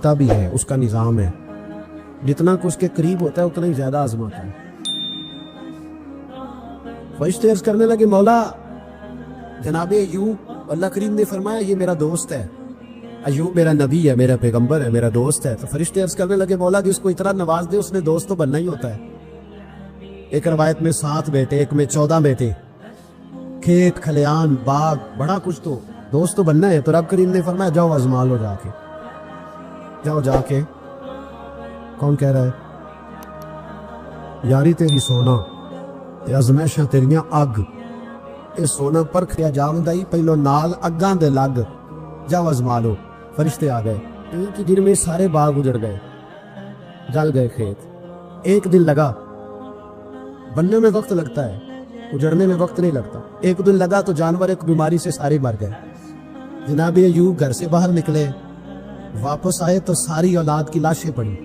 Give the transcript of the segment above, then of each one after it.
بھی ہے، اس کا نظام ہے، جتنا کہ اس کے قریب ہوتا ہے اتنا ہی زیادہ آزماتا ہے۔ فرشتے عرض کرنے لگے مولا جناب ایوب، اللہ کریم نے فرمایا یہ میرا دوست ہے، ایوب میرا نبی ہے، میرا پیغمبر ہے، میرا دوست ہے۔ تو فرشتے عرض کرنے لگے مولا جس کو اتنا نواز دے اس نے دوست تو بننا ہی ہوتا ہے۔ ایک روایت میں 7 بیٹے، ایک میں 14 بیٹے، کھیت کھلیان باغ بڑا کچھ، تو دوست تو بننا ہے۔ تو رب کریم نے فرمایا جاؤ آزما لو، جا کے جاؤ جا کے۔ کون کہہ رہا ہے؟ یاری تیری سونا تے ازمائشاں تیریاں اگ، اے سونا پرکھیا جاوندا ہی پہلو نال اگاں دے لگ، جاؤ آزما لو۔ فرشتے آ گئے، ایک دن میں سارے باغ اجڑ گئے، جل گئے کھیت۔ ایک دن لگا، بننے میں وقت لگتا ہے، اجڑنے میں وقت نہیں لگتا۔ ایک دن لگا تو جانور ایک بیماری سے سارے مر گئے۔ جناب ایوب گھر سے باہر نکلے، واپس آئے تو ساری اولاد کی لاشیں پڑی۔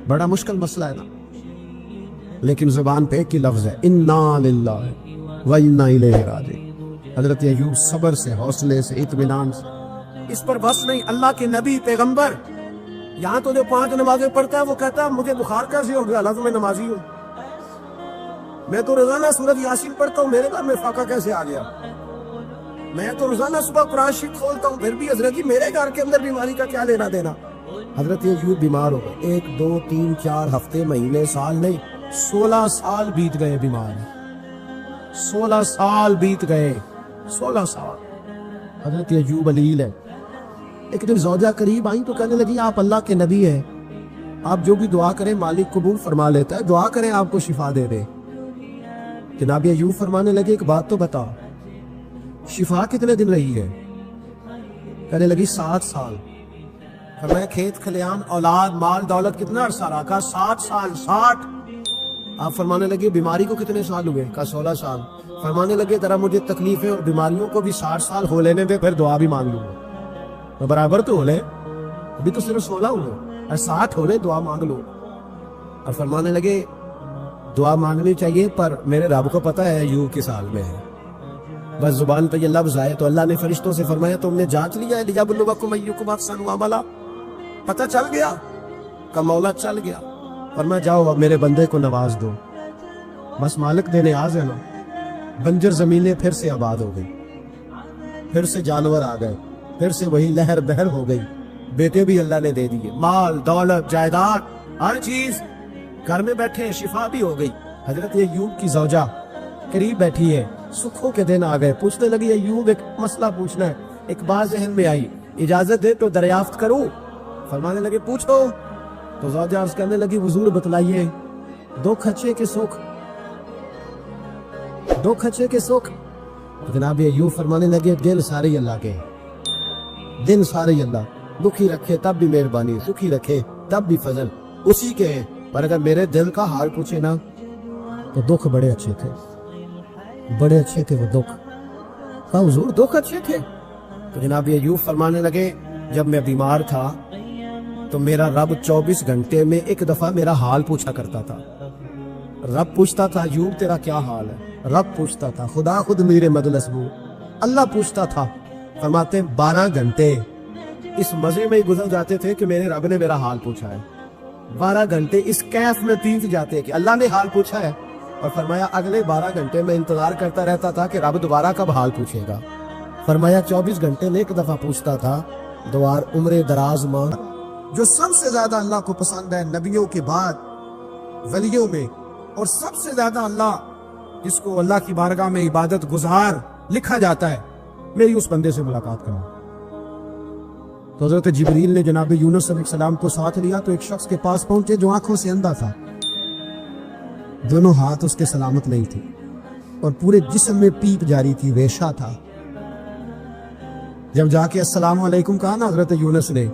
بڑا مشکل مسئلہ ہے نا، لیکن زبان پہ ایک ہی لفظ ہے، انا للہ و انا الیہ راجعون۔ حضرت ایوب صبر سے، حوصلے سے، اطمینان سے، اس پر بس نہیں، اللہ کے نبی پیغمبر، یہاں تو جو 5 نمازیں پڑھتا ہے وہ کہتا ہے مجھے بخار کیسے ہو گیا، اللہ میں نمازی ہوں، میں تو روزانہ سورۃ یاسین پڑھتا ہوں، میرے گھر میں فاقہ کیسے آ گیا، میں تو روزانہ صبح قرآن شریف کھولتا ہوں، پھر بھی حضرت جی میرے گھر کے اندر بیماری کا کیا لینا دینا۔ حضرت ایوب بیمار ہو گئے، 1 2 3 4 ہفتے، مہینے، سال نہیں، 16 سال بیت گئے بیمار، 16 سال بیت گئے، 16 سال۔ حضرت ایوب علیل ہے۔ ایک دن زوجہ قریب آئیں تو کہنے لگی آپ اللہ کے نبی ہیں، آپ جو بھی دعا کریں مالک قبول فرما لیتا ہے، دعا کریں آپ کو شفا دے دے۔ جناب ایوب فرمانے لگے ایک بات تو بتا، شفا کتنے دن رہی ہے؟ کہنے لگی 7 سال۔ فرمایا کھیت کھلیان اولاد مال دولت کتنا عرصہ رہا؟ کہا 7 سال، 60۔ آپ فرمانے لگے بیماری کو کتنے سال ہوئے؟ کہا 16 سال۔ فرمانے لگے ذرا مجھے تکلیفیں اور بیماریوں کو بھی 60 سال ہو لینے دے، پھر دعا بھی مانگ لوں گا۔ تو برابر تو ہو لے، ابھی تو صرف 16 ہوئے، اور 60 ہو لے، دعا مانگ لو۔ اور فرمانے لگے دعا مانگنی چاہیے پر میرے رب کو پتہ ہے ایوب کس حال میں ہے، بس زبان پہ یہ لفظ آئے تو اللہ نے فرشتوں سے فرمایا تم نے جانچ لیا ہے لیبلوکم ایکم احسن عملا، پتہ چل گیا؟ کہ مولا چل گیا۔ فرمایا جاؤ اب میرے بندے کو نواز دو، بس مالک دے نیاز ہے نا۔ بنجر زمینیں پھر سے آباد ہو گئی، پھر سے جانور آ گئے، پھر سے وہی لہر بہر ہو گئی، بیٹے بھی اللہ نے دے دیے، مال دولت جائیداد ہر چیز، گھر میں بیٹھے، شفا بھی ہو گئی۔ حضرت ایوب کی زوجہ قریب بیٹھی ہے، سکھوں کے دن آ گئے، پوچھنے لگی ایوب ایک مسئلہ پوچھنا ہے۔ ایک بات ذہن میں آئی، اجازت دے تو دریافت کروں؟ فرمانے لگے پوچھو۔ تو زوجہ عرض کرنے لگی حضور بتلائیے، 2 کھچے کے سکھ، 2 کھچے کے سکھ۔ جناب ایوب فرمانے لگے دل سارے اللہ کے، دن سارے اللہ، دکھی رکھے تب بھی مہربانی، سکھی رکھے تب بھی فضل اسی کے ہیں، پر اگر میرے دل کا حال پوچھے نا تو دکھ بڑے اچھے تھے، بڑے اچھے تھے وہ دکھ۔ کہا حضور دکھ اچھے تھے؟ تو جناب ایوب فرمانے لگے جب میں بیمار تھا تو میرا رب 24 گھنٹے میں ایک دفعہ میرا حال پوچھا کرتا تھا۔ رب پوچھتا تھا ایوب تیرا کیا حال ہے؟ رب پوچھتا تھا، خدا خود میرے مدلسبو، اللہ پوچھتا تھا۔ فرماتے 12 گھنٹے اس مزے میں ہی گزر جاتے تھے کہ میرے رب نے میرا حال پوچھا ہے، 12 گھنٹے اس کیف میں بیت جاتے کہ اللہ نے حال پوچھا ہے۔ اور فرمایا اگلے 12 گھنٹے میں انتظار کرتا رہتا تھا کہ رب دوبارہ کب حال پوچھے گا۔ فرمایا 24 گھنٹے میں ایک دفعہ پوچھتا تھا، دوار عمر دراز مانگ۔ جو سب سے زیادہ اللہ کو پسند ہے نبیوں کے بعد ولیوں میں، اور سب سے زیادہ اللہ جس کو اللہ کی بارگاہ میں عبادت گزار لکھا جاتا ہے، میری اس بندے سے ملاقات کرنا۔ تو حضرت جبریل نے جناب یونس علیہ السلام کو ساتھ لیا تو ایک شخص کے پاس پہنچے جو آنکھوں سے اندھا تھا، دونوں ہاتھ اس کے سلامت نہیں تھے اور پورے جسم میں پیپ جاری تھی، ریشہ تھا۔ جب جا کے السلام علیکم کہا نا حضرت یونس نے،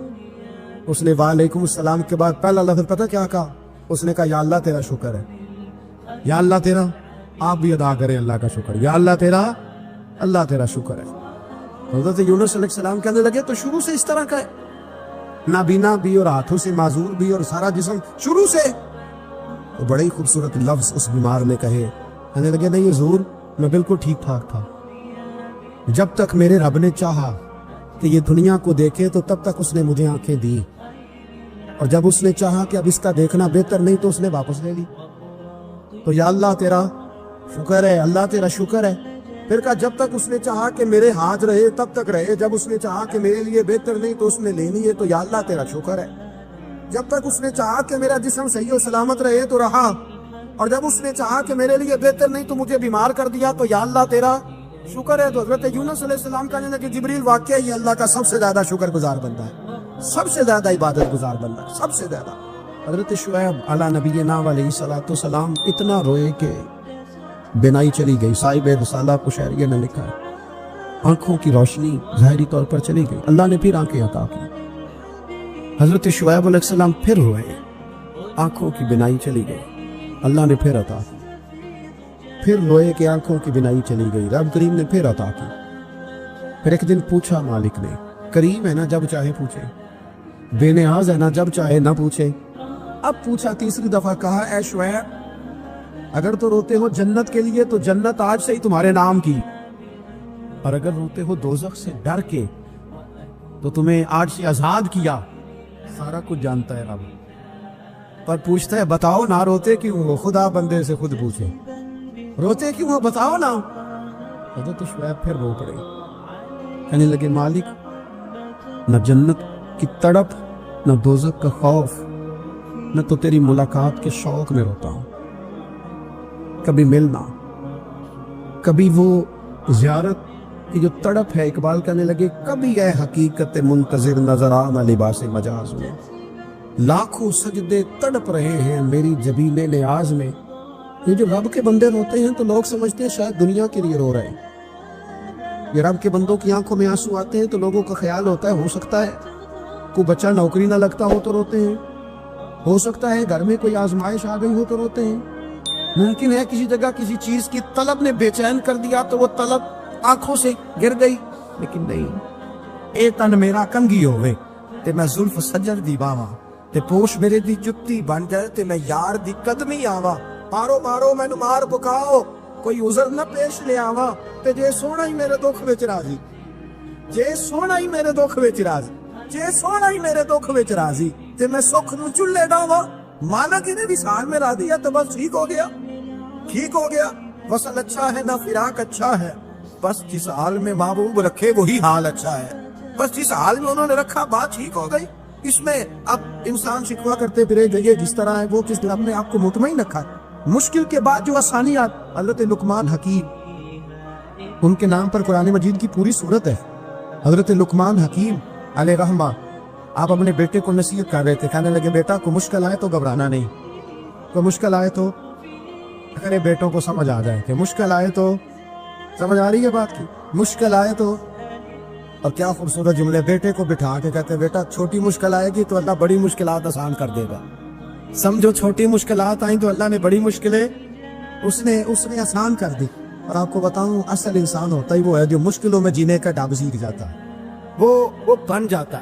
اس نے وعلیکم السلام کے بعد پہلا لفظ پتہ کیا کہا؟ اس نے کہا یا اللہ تیرا شکر ہے، یا اللہ تیرا، آپ بھی ادا کریں اللہ کا شکر، یا اللہ تیرا، اللہ تیرا شکر ہے۔ حضرت یونس علیہ السلام کہنے لگے تو شروع سے اس طرح کا ہے، نابینا بھی اور ہاتھوں سے معذور بھی اور سارا جسم شروع سے؟ تو بڑے ہی خوبصورت لفظ اس بیمار نے کہے، کہنے لگے نہیں حضور میں بالکل ٹھیک ٹھاک تھا، جب تک میرے رب نے چاہا کہ یہ دنیا کو دیکھے تو تب تک اس نے مجھے آنکھیں دی، اور جب اس نے چاہا کہ اب اس کا دیکھنا بہتر نہیں تو اس نے واپس لے لی۔ تو یا اللہ تیرا شکر ہے، اللہ تیرا شکر ہے۔ پھر کہا جب تک اس نے چاہا کہ میرے ہاتھ رہے تب تک رہے، جب اس نے چاہا کہ میرے لیے بہتر نہیں تو اس نے لینی ہے، تو یا اللہ تیرا شکر ہے۔ جب تک اس نے چاہا کہ میرا جسم صحیح و سلامت رہے تو رہا، اور جب اس نے چاہا کہ میرے لیے بہتر نہیں تو مجھے بیمار کر دیا، تو یا اللہ تیرا شکر ہے۔ تو حضرت یونس علیہ السلام کا کہ جبریل واقعہ یہ اللہ کا سب سے زیادہ شکر گزار بندہ ہے، سب سے زیادہ عبادت گزار بندہ ہے، سب سے زیادہ۔ حضرت شعیب علی نبینا علیہ الصلوۃ والسلام اتنا روئے کہ بینائی چلی گئی۔ صاحب رسالہ قشیریہ نے لکھا ہے آنکھوں کی روشنی ظاہری طور پر چلی گئی، اللہ نے پھر آنکھیں عطا کی۔ حضرت شعیب علیہ السلام پھر روئے، آنکھوں کی بینائی چلی گئی، اللہ نے پھر عطا کی۔ پھر روئے کہ آنکھوں کی بینائی چلی گئی، رب کریم نے پھر عطا کی۔ پھر ایک دن پوچھا مالک نے، کریم ہے نا جب چاہے پوچھے، بے نیاز ہے نا جب چاہے نہ پوچھے۔ اب پوچھا تیسری دفعہ، کہا اے شعیب اگر تو روتے ہو جنت کے لیے تو جنت آج سے ہی تمہارے نام کی، اور اگر روتے ہو دوزخ سے ڈر کے تو تمہیں آج سے آزاد کیا۔ سارا کچھ جانتا ہے رب، پر پوچھتا ہے بتاؤ نہ روتے کیوں ہو؟ خدا بندے سے خود پوچھے روتے کیوں ہو، بتاؤ نا۔ حضرت شعیب پھر رو پڑے، کہنے لگے مالک نہ جنت کی تڑپ، نہ دوزخ کا خوف، نہ تو تیری ملاقات کے شوق میں روتا ہوں۔ کبھی ملنا، کبھی وہ زیارت کی جو تڑپ ہے۔ اقبال کہنے لگے کبھی اے حقیقت منتظر نظر آنا لباس مجاز میں، لاکھوں سجدے تڑپ رہے ہیں میری جبین نیاز میں۔ یہ جو رب کے بندے روتے ہیں تو لوگ سمجھتے ہیں شاید دنیا کے لیے رو رہے ہیں۔ یہ رب کے بندوں کی آنکھوں میں آنسو آتے ہیں تو لوگوں کا خیال ہوتا ہے ہو سکتا ہے کوئی بچہ نوکری نہ لگتا ہو تو روتے ہیں، ہو سکتا ہے گھر میں کوئی آزمائش آ گئی ہو تو روتے ہیں، ممکن ہے کسی جگہ کسی چیز کی طلب نے بے چین کر دیا تو وہ طلب آنکھوں سے گر گئی۔ لیکن نہیں، اے تن میرا کنگھی ہوئے تے میں زلف سجر دی باواں، تے پوش میرے دی جتی بن جائے تے میں یار دی قدمی آواں۔ مارو مارو مینو مار پکاؤ کوئی عذر نہ پیش لے آواں، تے جے سونا ہی میرے دکھ وچ راضی، جے سونا ہی میرے دکھ وچ راضی، جے سونا ہی میرے دکھ وچ راضی، تے میں سکھ نو چلے ڈاواں۔ مالک انہیں بھی سال میں را دیا تو بس ٹھیک ہو گیا، ٹھیک ہو گیا۔ وصل اچھا ہے نہ فراق اچھا ہے، بس جس حال میں محبوب رکھے وہی حال اچھا ہے۔ بس جس حال میں انہوں نے رکھا بات ٹھیک ہو گئی۔ اس میں اب انسان شکوہ کرتے پھرے گئے جس طرح ہے وہ کس طرح نے آپ کو مطمئن رکھا۔ مشکل کے بعد جو آسانیات، حضرت لقمان حکیم ان کے نام پر قرآن مجید کی پوری صورت ہے۔ حضرت لقمان حکیم علیہ رحمہ آپ اپنے بیٹے کو نصیحت کر رہے تھے، کہنے لگے بیٹا کو مشکل آئے تو گھبرانا نہیں، کوئی مشکل آئے تو اگر بیٹوں کو سمجھ آ جائے کہ مشکل آئے تو، سمجھ آ رہی ہے بات کی، مشکل آئے تو۔ اور کیا خوبصورت جملے، بیٹے کو بٹھا کے کہتے بیٹا چھوٹی مشکل آئے گی تو اللہ بڑی مشکلات آسان کر دے گا، سمجھو چھوٹی مشکلات آئیں تو اللہ نے بڑی مشکلیں اس نے آسان کر دی۔ اور آپ کو بتاؤں اصل انسان ہوتا ہی وہ ہے جو مشکلوں میں جینے کا ڈب سیکھ جاتا ہے، وہ بن جاتا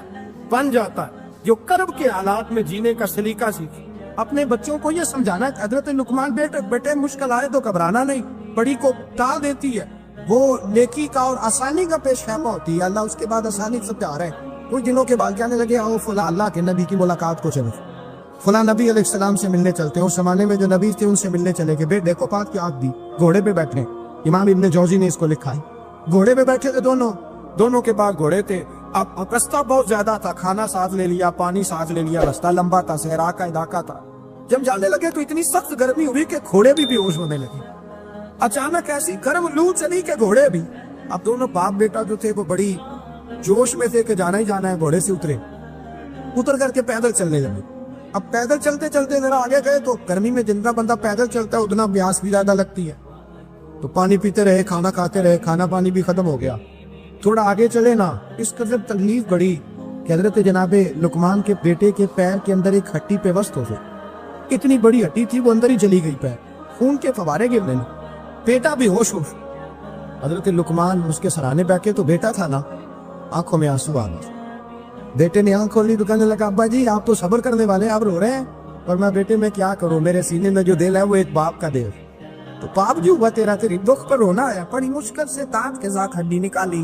ہے جو کرب کے حالات میں جینے کا سلیقہ سیکھے۔ اپنے بچوں کو یہ سمجھانا ہے حضرت لقمان بیٹے مشکل آئے تو گھبرانا نہیں، بڑی کو ٹال دیتی ہے، وہ نیکی کا اور آسانی کا پیش خیمہ ہوتی ہے، اللہ اس کے بعد آسانی سے پیار ہے۔ کچھ دنوں کے بعد کہنے لگے آؤ فلاں اللہ کے نبی کی ملاقات کو چلے، فلاں نبی علیہ السلام سے ملنے چلتے ہیں۔ اس زمانے میں جو نبی تھے ان سے ملنے چلے گئے، بیٹے دیکھو پاک کی آگ دی، گھوڑے پہ بیٹھے، امام ابن جوزی نے اس کو لکھا ہے، گھوڑے پہ بیٹھے تھے دونوں کے پاس گھوڑے تھے۔ اب رستہ بہت زیادہ تھا، کھانا ساتھ لے لیا، پانی ساتھ لے لیا، رستہ لمبا تھا، صحرا کا علاقہ تھا۔ جب جانے لگے تو اتنی سخت گرمی ہوئی کہ گھوڑے بھی بیہوش ہونے لگے، اچانک ایسی گرم لو چلی کہ گھوڑے بھی۔ اب دونوں باپ بیٹا جو تھے وہ بڑی جوش میں تھے کہ جانا ہی جانا ہے، گھوڑے سے اتر کر کے پیدل چلنے لگے۔ اب پیدل چلتے چلتے ذرا آگے گئے تو گرمی میں جتنا بندہ پیدل چلتا ہے اتنا پیاس بھی زیادہ لگتی ہے، تو پانی پیتے رہے، کھانا کھاتے رہے، کھانا پانی بھی ختم ہو گیا۔ تھوڑا آگے چلے نا، اس قدر تکلیف بڑی کہ حضرت جناب لقمان کے بیٹے کے پیر کے اندر ایک ہڈی پیوست ہو گئی، اتنی بڑی ہڈی تھی وہ اندر ہی چلی گئی، پیر خون کے فوارے گرنے لگے، بیٹا بھی ہوش حضرت لقمان اس کے سرانے بیٹھے تو بیٹا تھا نا، آنکھوں میں آنسو آ گئے۔ بیٹے نے آنکھ کھولی تو کہنے لگا ابا جی آپ تو صبر کرنے والے آپ رو رہے ہیں، اور میں بیٹے میں کیا کروں، میرے سینے میں جو دل ہے وہ ایک باپ کا دل، تو باپ جو ہوا تیری دکھ پر رونا ہے، بڑی مشکل سے دانت کے ساتھ ہڈی نکالی،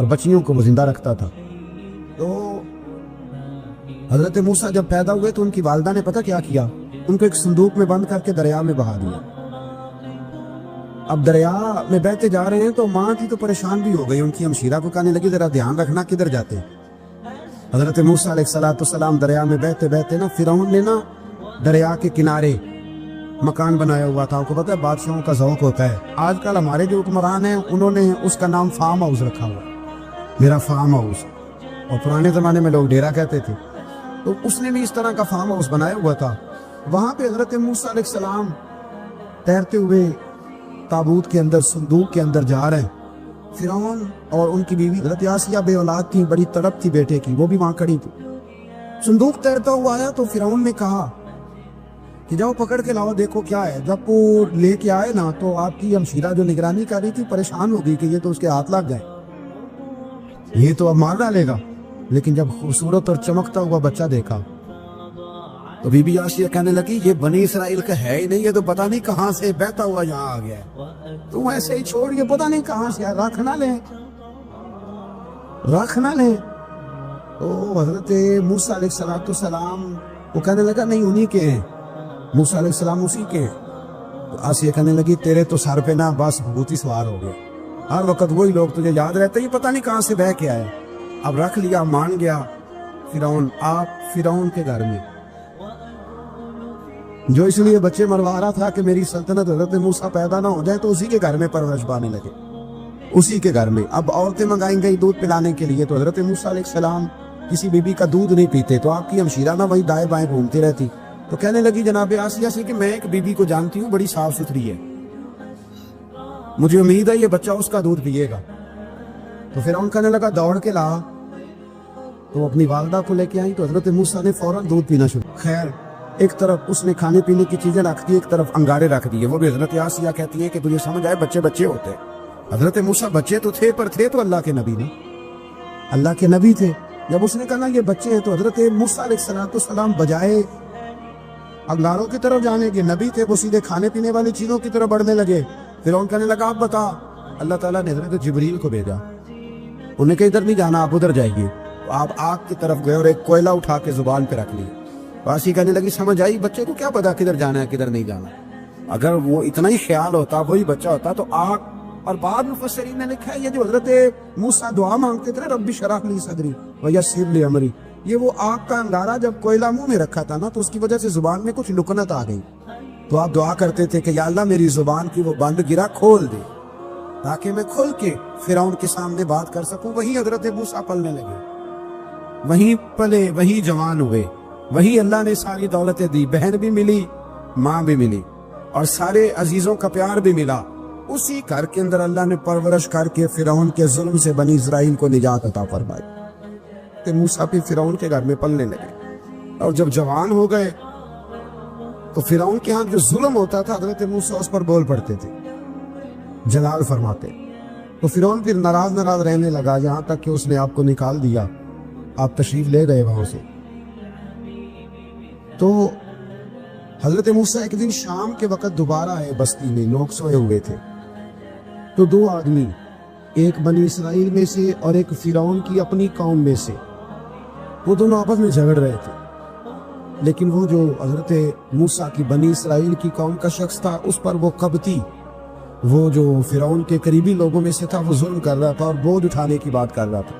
اور بچیوں کو وہ زندہ رکھتا تھا. تو حضرت موسیٰ جب پیدا ہوئے تو ان کی والدہ نے پتہ کیا کیا, ان کو ایک صندوق میں بند کر کے دریا میں بہا دیا. اب دریا میں بہتے جا رہے ہیں تو ماں تھی تو پریشان بھی ہو گئی, ان کی ہمشیرہ کو کہنے لگی ذرا دھیان رکھنا کدھر جاتے ہیں. حضرت موسیٰ علیہ السلام دریا میں بہتے بہتے نا فرعون نے نا دریا کے کنارے مکان بنایا ہوا تھا. آپ کو پتہ ہے بادشاہوں کا ذوق ہوتا ہے, آج کل ہمارے جو حکمران ہیں انہوں نے اس کا نام فارم ہاؤس رکھا ہوا, میرا فارم ہاؤس, اور پرانے زمانے میں لوگ ڈیرا کہتے تھے. تو اس نے بھی اس طرح کا فارم ہاؤس بنایا ہوا تھا. وہاں پہ حضرت موسیٰ علیہ السلام تیرتے ہوئے تابوت کے اندر, صندوق کے اندر جا رہے ہیں. فرعون اور ان کی بیوی حضرت آسیہ بے اولاد تھی, بڑی تڑپ تھی بیٹے کی, وہ بھی وہاں کھڑی تھی. صندوق تیرتا ہوا آیا تو فرعون نے کہا کہ جاؤ پکڑ کے لاؤ دیکھو کیا ہے. جب وہ لے کے آئے نا تو آپ کی ہمشیرہ جو نگرانی کر رہی تھی پریشان ہو گئی کہ یہ تو اس کے ہاتھ لگ گئے, یہ تو اب مار ڈالے گا. لیکن جب خوبصورت اور چمکتا ہوا بچہ دیکھا تو بی بی آسیہ کہنے لگی یہ بنی اسرائیل کا ہے ہی نہیں, یہ تو پتہ نہیں کہاں سے بہتا ہوا یہاں آ گیا ہے, تم ایسے ہی چھوڑ, یہ پتہ نہیں کہاں سے, رکھ نہ لیں, رکھ نہ لیں. تو حضرت موسیٰ علیہ السلام وہ کہنے لگا نہیں انہی کے ہیں, موسیٰ علیہ السلام اسی کے ہیں. تو آسیہ کہنے لگی تیرے تو سر پہ نا بس بھوت ہی سوار ہو گیا, ہر وقت وہی لوگ تجھے یاد رہتے, یہ پتہ نہیں کہاں سے بہ کے آئے. اب رکھ لیا, مان گیا فرعون. آپ فرعون کے گھر میں جو اس لیے بچے مروا رہا تھا کہ میری سلطنت حضرت موسیٰ پیدا نہ ہو جائے, تو اسی کے گھر میں پرورش پانے لگے, اسی کے گھر میں. اب عورتیں منگائیں گئی دودھ پلانے کے لیے, تو حضرت موسیٰ علیہ السلام کسی بی بی کا دودھ نہیں پیتے, تو آپ کی ہمشیرہ نہ وہی دائیں بائیں گھومتی رہتی. تو کہنے لگی جناب آسیہ سے کہ میں ایک بی بی کو جانتی ہوں, بڑی صاف ستھری ہے, مجھے امید ہے یہ بچہ اس کا دودھ پیے گا. تو فرعون کہنے لگا دوڑ کے لا. تو اپنی والدہ کو لے کے آئی تو حضرت موسیٰ نے فوراً دودھ پینا شروع. خیر ایک طرف اس نے کھانے پینے کی چیزیں رکھ دی, ایک طرف انگارے رکھ دیے. وہ بھی حضرت آسیہ کہتی ہے کہ تجھے سمجھ آئے بچے بچے ہوتے. حضرت موسیٰ بچے تو تھے, پر تھے تو اللہ کے نبی نے, اللہ کے نبی تھے. جب اس نے کہا نا یہ بچے ہیں, تو حضرت موسیٰ علیہ السلام بجائے انگاروں کی طرف جانے کے, نبی تھے, وہ سیدھے کھانے پینے والی چیزوں کی طرف بڑھنے لگے. فرعون کہنے لگا آپ بتا. اللہ تعالیٰ نے حضرت جبریل کو بھیجا, انہیں کہ ادھر نہیں جانا, آپ ادھر جائیے. آپ آگ کی طرف گئے اور ایک کوئلہ اٹھا کے زبان پہ رکھ لی. واسی کہنے لگی سمجھ آئی, بچے کو کیا پتا کدھر جانا ہے کدھر نہیں جانا. اگر وہ اتنا ہی خیال ہوتا, وہی بچہ ہوتا تو آگ. اور بعد مفسرین نے لکھا ہے یہ جو حضرت موسیٰ دعا مانگتے تھے رب اشرح لی صدری ویسر لی امری, یہ وہ آگ کا انگارہ جب کوئلہ منہ میں رکھا تھا نا, تو اس کی وجہ سے زبان میں کچھ لکنت آ گئی. تو آپ دعا کرتے تھے کہ یا اللہ میری زبان کی وہ بند گرا کھول دے, تاکہ میں کھل کے فرعون کے سامنے بات کر سکوں. وہی حضرت موسیٰ پلنے لگے, وہیں پلے, وہی جوان ہوئے, وہی اللہ نے ساری دولتیں دی, بہن بھی ملی, ماں بھی ملی, اور سارے عزیزوں کا پیار بھی ملا. اسی گھر کے اندر اللہ نے پرورش کر کے فرعون کے ظلم سے بنی اسرائیل کو نجات عطا فرمائی. کہ موسیٰ بھی فرعون کے گھر میں پلنے لگے, اور جب جوان ہو گئے تو فرعون کے ہاں جو ظلم ہوتا تھا حضرت موسیٰ اس پر بول پڑتے تھے, جلال فرماتے. تو فرعون پھر ناراض رہنے لگا, یہاں تک کہ اس نے آپ کو نکال دیا, آپ تشریف لے گئے وہاں سے. تو حضرت موسیٰ ایک دن شام کے وقت دوبارہ آئے بستی میں, لوگ سوئے ہوئے تھے. تو دو آدمی, ایک بنی اسرائیل میں سے اور ایک فرعون کی اپنی قوم میں سے, وہ دونوں آپس میں جھگڑ رہے تھے. لیکن وہ جو حضرت موسیٰ کی بنی اسرائیل کی قوم کا شخص تھا, اس پر وہ قبطی, وہ جو فرعون کے قریبی لوگوں میں سے تھا, وہ ظلم کر رہا تھا اور بوجھ اٹھانے کی بات کر رہا تھا.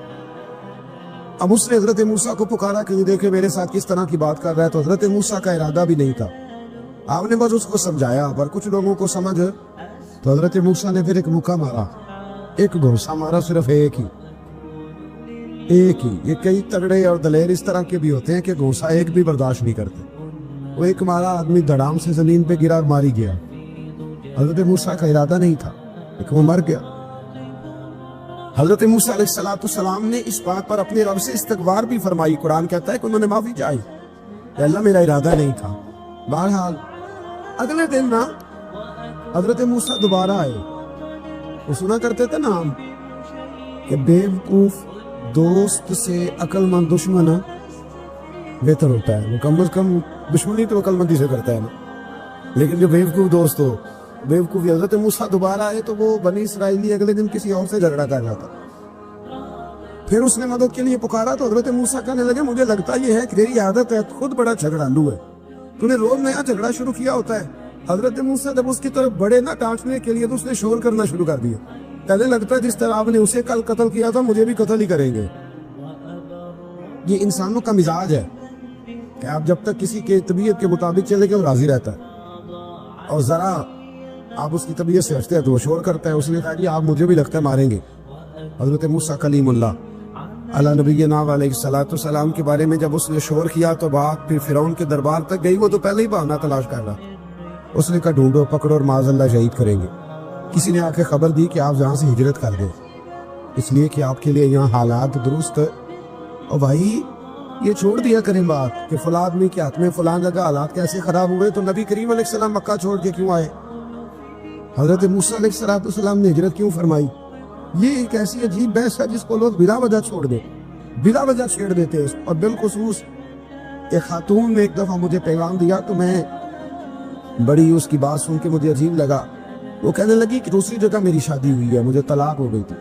اب اس نے حضرت موسیٰ کو پکارا کہ دیکھے میرے ساتھ کس طرح کی بات کر رہا ہے. تو حضرت موسیٰ کا ارادہ بھی نہیں تھا, آپ نے بس اس کو سمجھایا, پر کچھ لوگوں کو سمجھ. تو حضرت موسیٰ نے پھر ایک مکہ مارا, ایک گھوسا مارا, صرف ایک ہی. یہ کئی تگڑے اور دلیر اس طرح کے بھی ہوتے ہیں کہ گھوسا ایک بھی برداشت نہیں کرتے. وہ ایک مارا, آدمی دھڑام سے زمین پہ گرا اور ماری گیا. حضرت موسیٰ کا ارادہ نہیں تھا لیکن وہ مر گیا. حضرت موسیٰ علیہ السلام نے اس بات پر اپنے رب سے استغفار بھی فرمائی. قرآن کہتا ہے کہ انہوں نے معافی چاہی کہ اللہ میرا ارادہ نہیں تھا. بہرحال اگلے دن نا حضرت موسیٰ دوبارہ آئے. وہ سنا کرتے تھے نا ہم کہ بیوقوف دوست سے عقل مند دشمن بہتر ہوتا ہے. وہ کم از کم دشمنی تو عقل مندی سے کرتا ہے نا, لیکن جو بیوقوف دوست ہو, بیوقوف. حضرت موسیٰ دوبارہ آئے تو وہ بنی اسرائیلی اگلے دن کسی اور سے جھگڑا کر رہا تھا. پھر اس نے مدد کے لیے پکارا تو حضرت موسیٰ کہنے لگے مجھے لگتا یہ ہے کہ تیری عادت ہے، خود بڑا جھگڑالو ہے، تو نے روز نیا جھگڑا شروع کیا ہوتا ہے۔ حضرت موسیٰ جب اس کی طرف بڑے نہ ڈانٹنے کے لیے تو اس نے شور کرنا شروع کر دیا، کہنے لگتا ہے جس طرح آپ نے اسے کل قتل کیا تھا مجھے بھی قتل ہی کریں گے۔ یہ انسانوں کا مزاج ہے کہ آپ جب تک کسی کے طبیعت کے مطابق چلے گئے وہ راضی رہتا ہے، اور ذرا آپ اس کی طبیعت سے ہٹتے ہیں تو وہ شور کرتا ہے۔ اس نے کہا کہ آپ مجھے بھی لگتا ہے ماریں گے۔ حضرت موسیٰ کلیم اللہ علیہ نبینا علیہ الصلوۃ والسلام کے بارے میں جب اس نے شور کیا تو بات پھر فرعون کے دربار تک گئی۔ وہ تو پہلے ہی بہانہ تلاش کر رہا، اس نے کہا ڈھونڈو پکڑو اور معاذ اللہ شہید کریں گے۔ کسی نے آ کے خبر دی کہ آپ یہاں سے ہجرت کر دیں، اس لیے کہ آپ کے لیے یہاں حالات درست ہے۔ اور بھائی یہ چھوڑ دیا کریں بات کہ فلاں آدمی کے ہاتھ میں فلاں جگہ حالات کیسے خراب ہوئے، تو نبی کریم علیہ السلام مکہ چھوڑ کے کیوں آئے؟ حضرت موسیٰ علیہ السلام نے ہجرت کیوں فرمائی؟ یہ ایک ایسی عجیب بحث ہے جس کو لوگ بلا وجہ چھوڑ دیں، بلا وجہ چھیڑ دیتے ہیں۔ اور بالخصوص ایک خاتون نے ایک دفعہ مجھے پیغام دیا تو میں بڑی اس کی بات سن کے مجھے عجیب لگا۔ وہ کہنے لگی کہ دوسری جگہ میری شادی ہوئی ہے، مجھے طلاق ہو گئی تھی،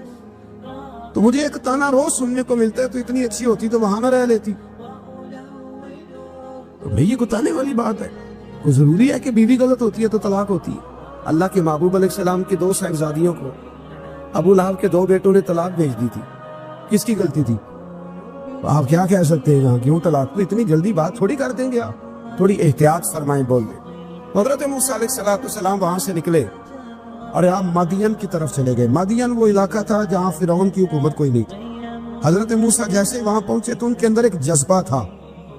تو مجھے ایک تانا روز سننے کو ملتا ہے تو اتنی اچھی ہوتی تو وہاں نہ رہ لیتی۔ تو بھئی یہ کتانے والی بات ہے، کوئی ضروری ہے کہ بیوی غلط ہوتی ہے تو طلاق ہوتی ہے؟ اللہ کے محبوب علیہ السلام کی 2 صاحبزادیوں کو ابو لہب کے 2 بیٹوں نے طلاق بھیج دی تھی، کس کی غلطی تھی؟ آپ کیا کہہ سکتے ہیں کیوں طلاق؟ تو اتنی جلدی بات تھوڑی کر دیں گے آپ، تھوڑی احتیاط فرمائیں بول دیں۔ حضرت موسیٰ علیہ السلام وہاں سے نکلے اور آپ مادین کی طرف چلے گئے۔ مادین وہ علاقہ تھا جہاں فرعون کی حکومت کوئی نہیں تھی۔ حضرت موسیٰ جیسے وہاں پہنچے تو ان کے اندر ایک جذبہ تھا،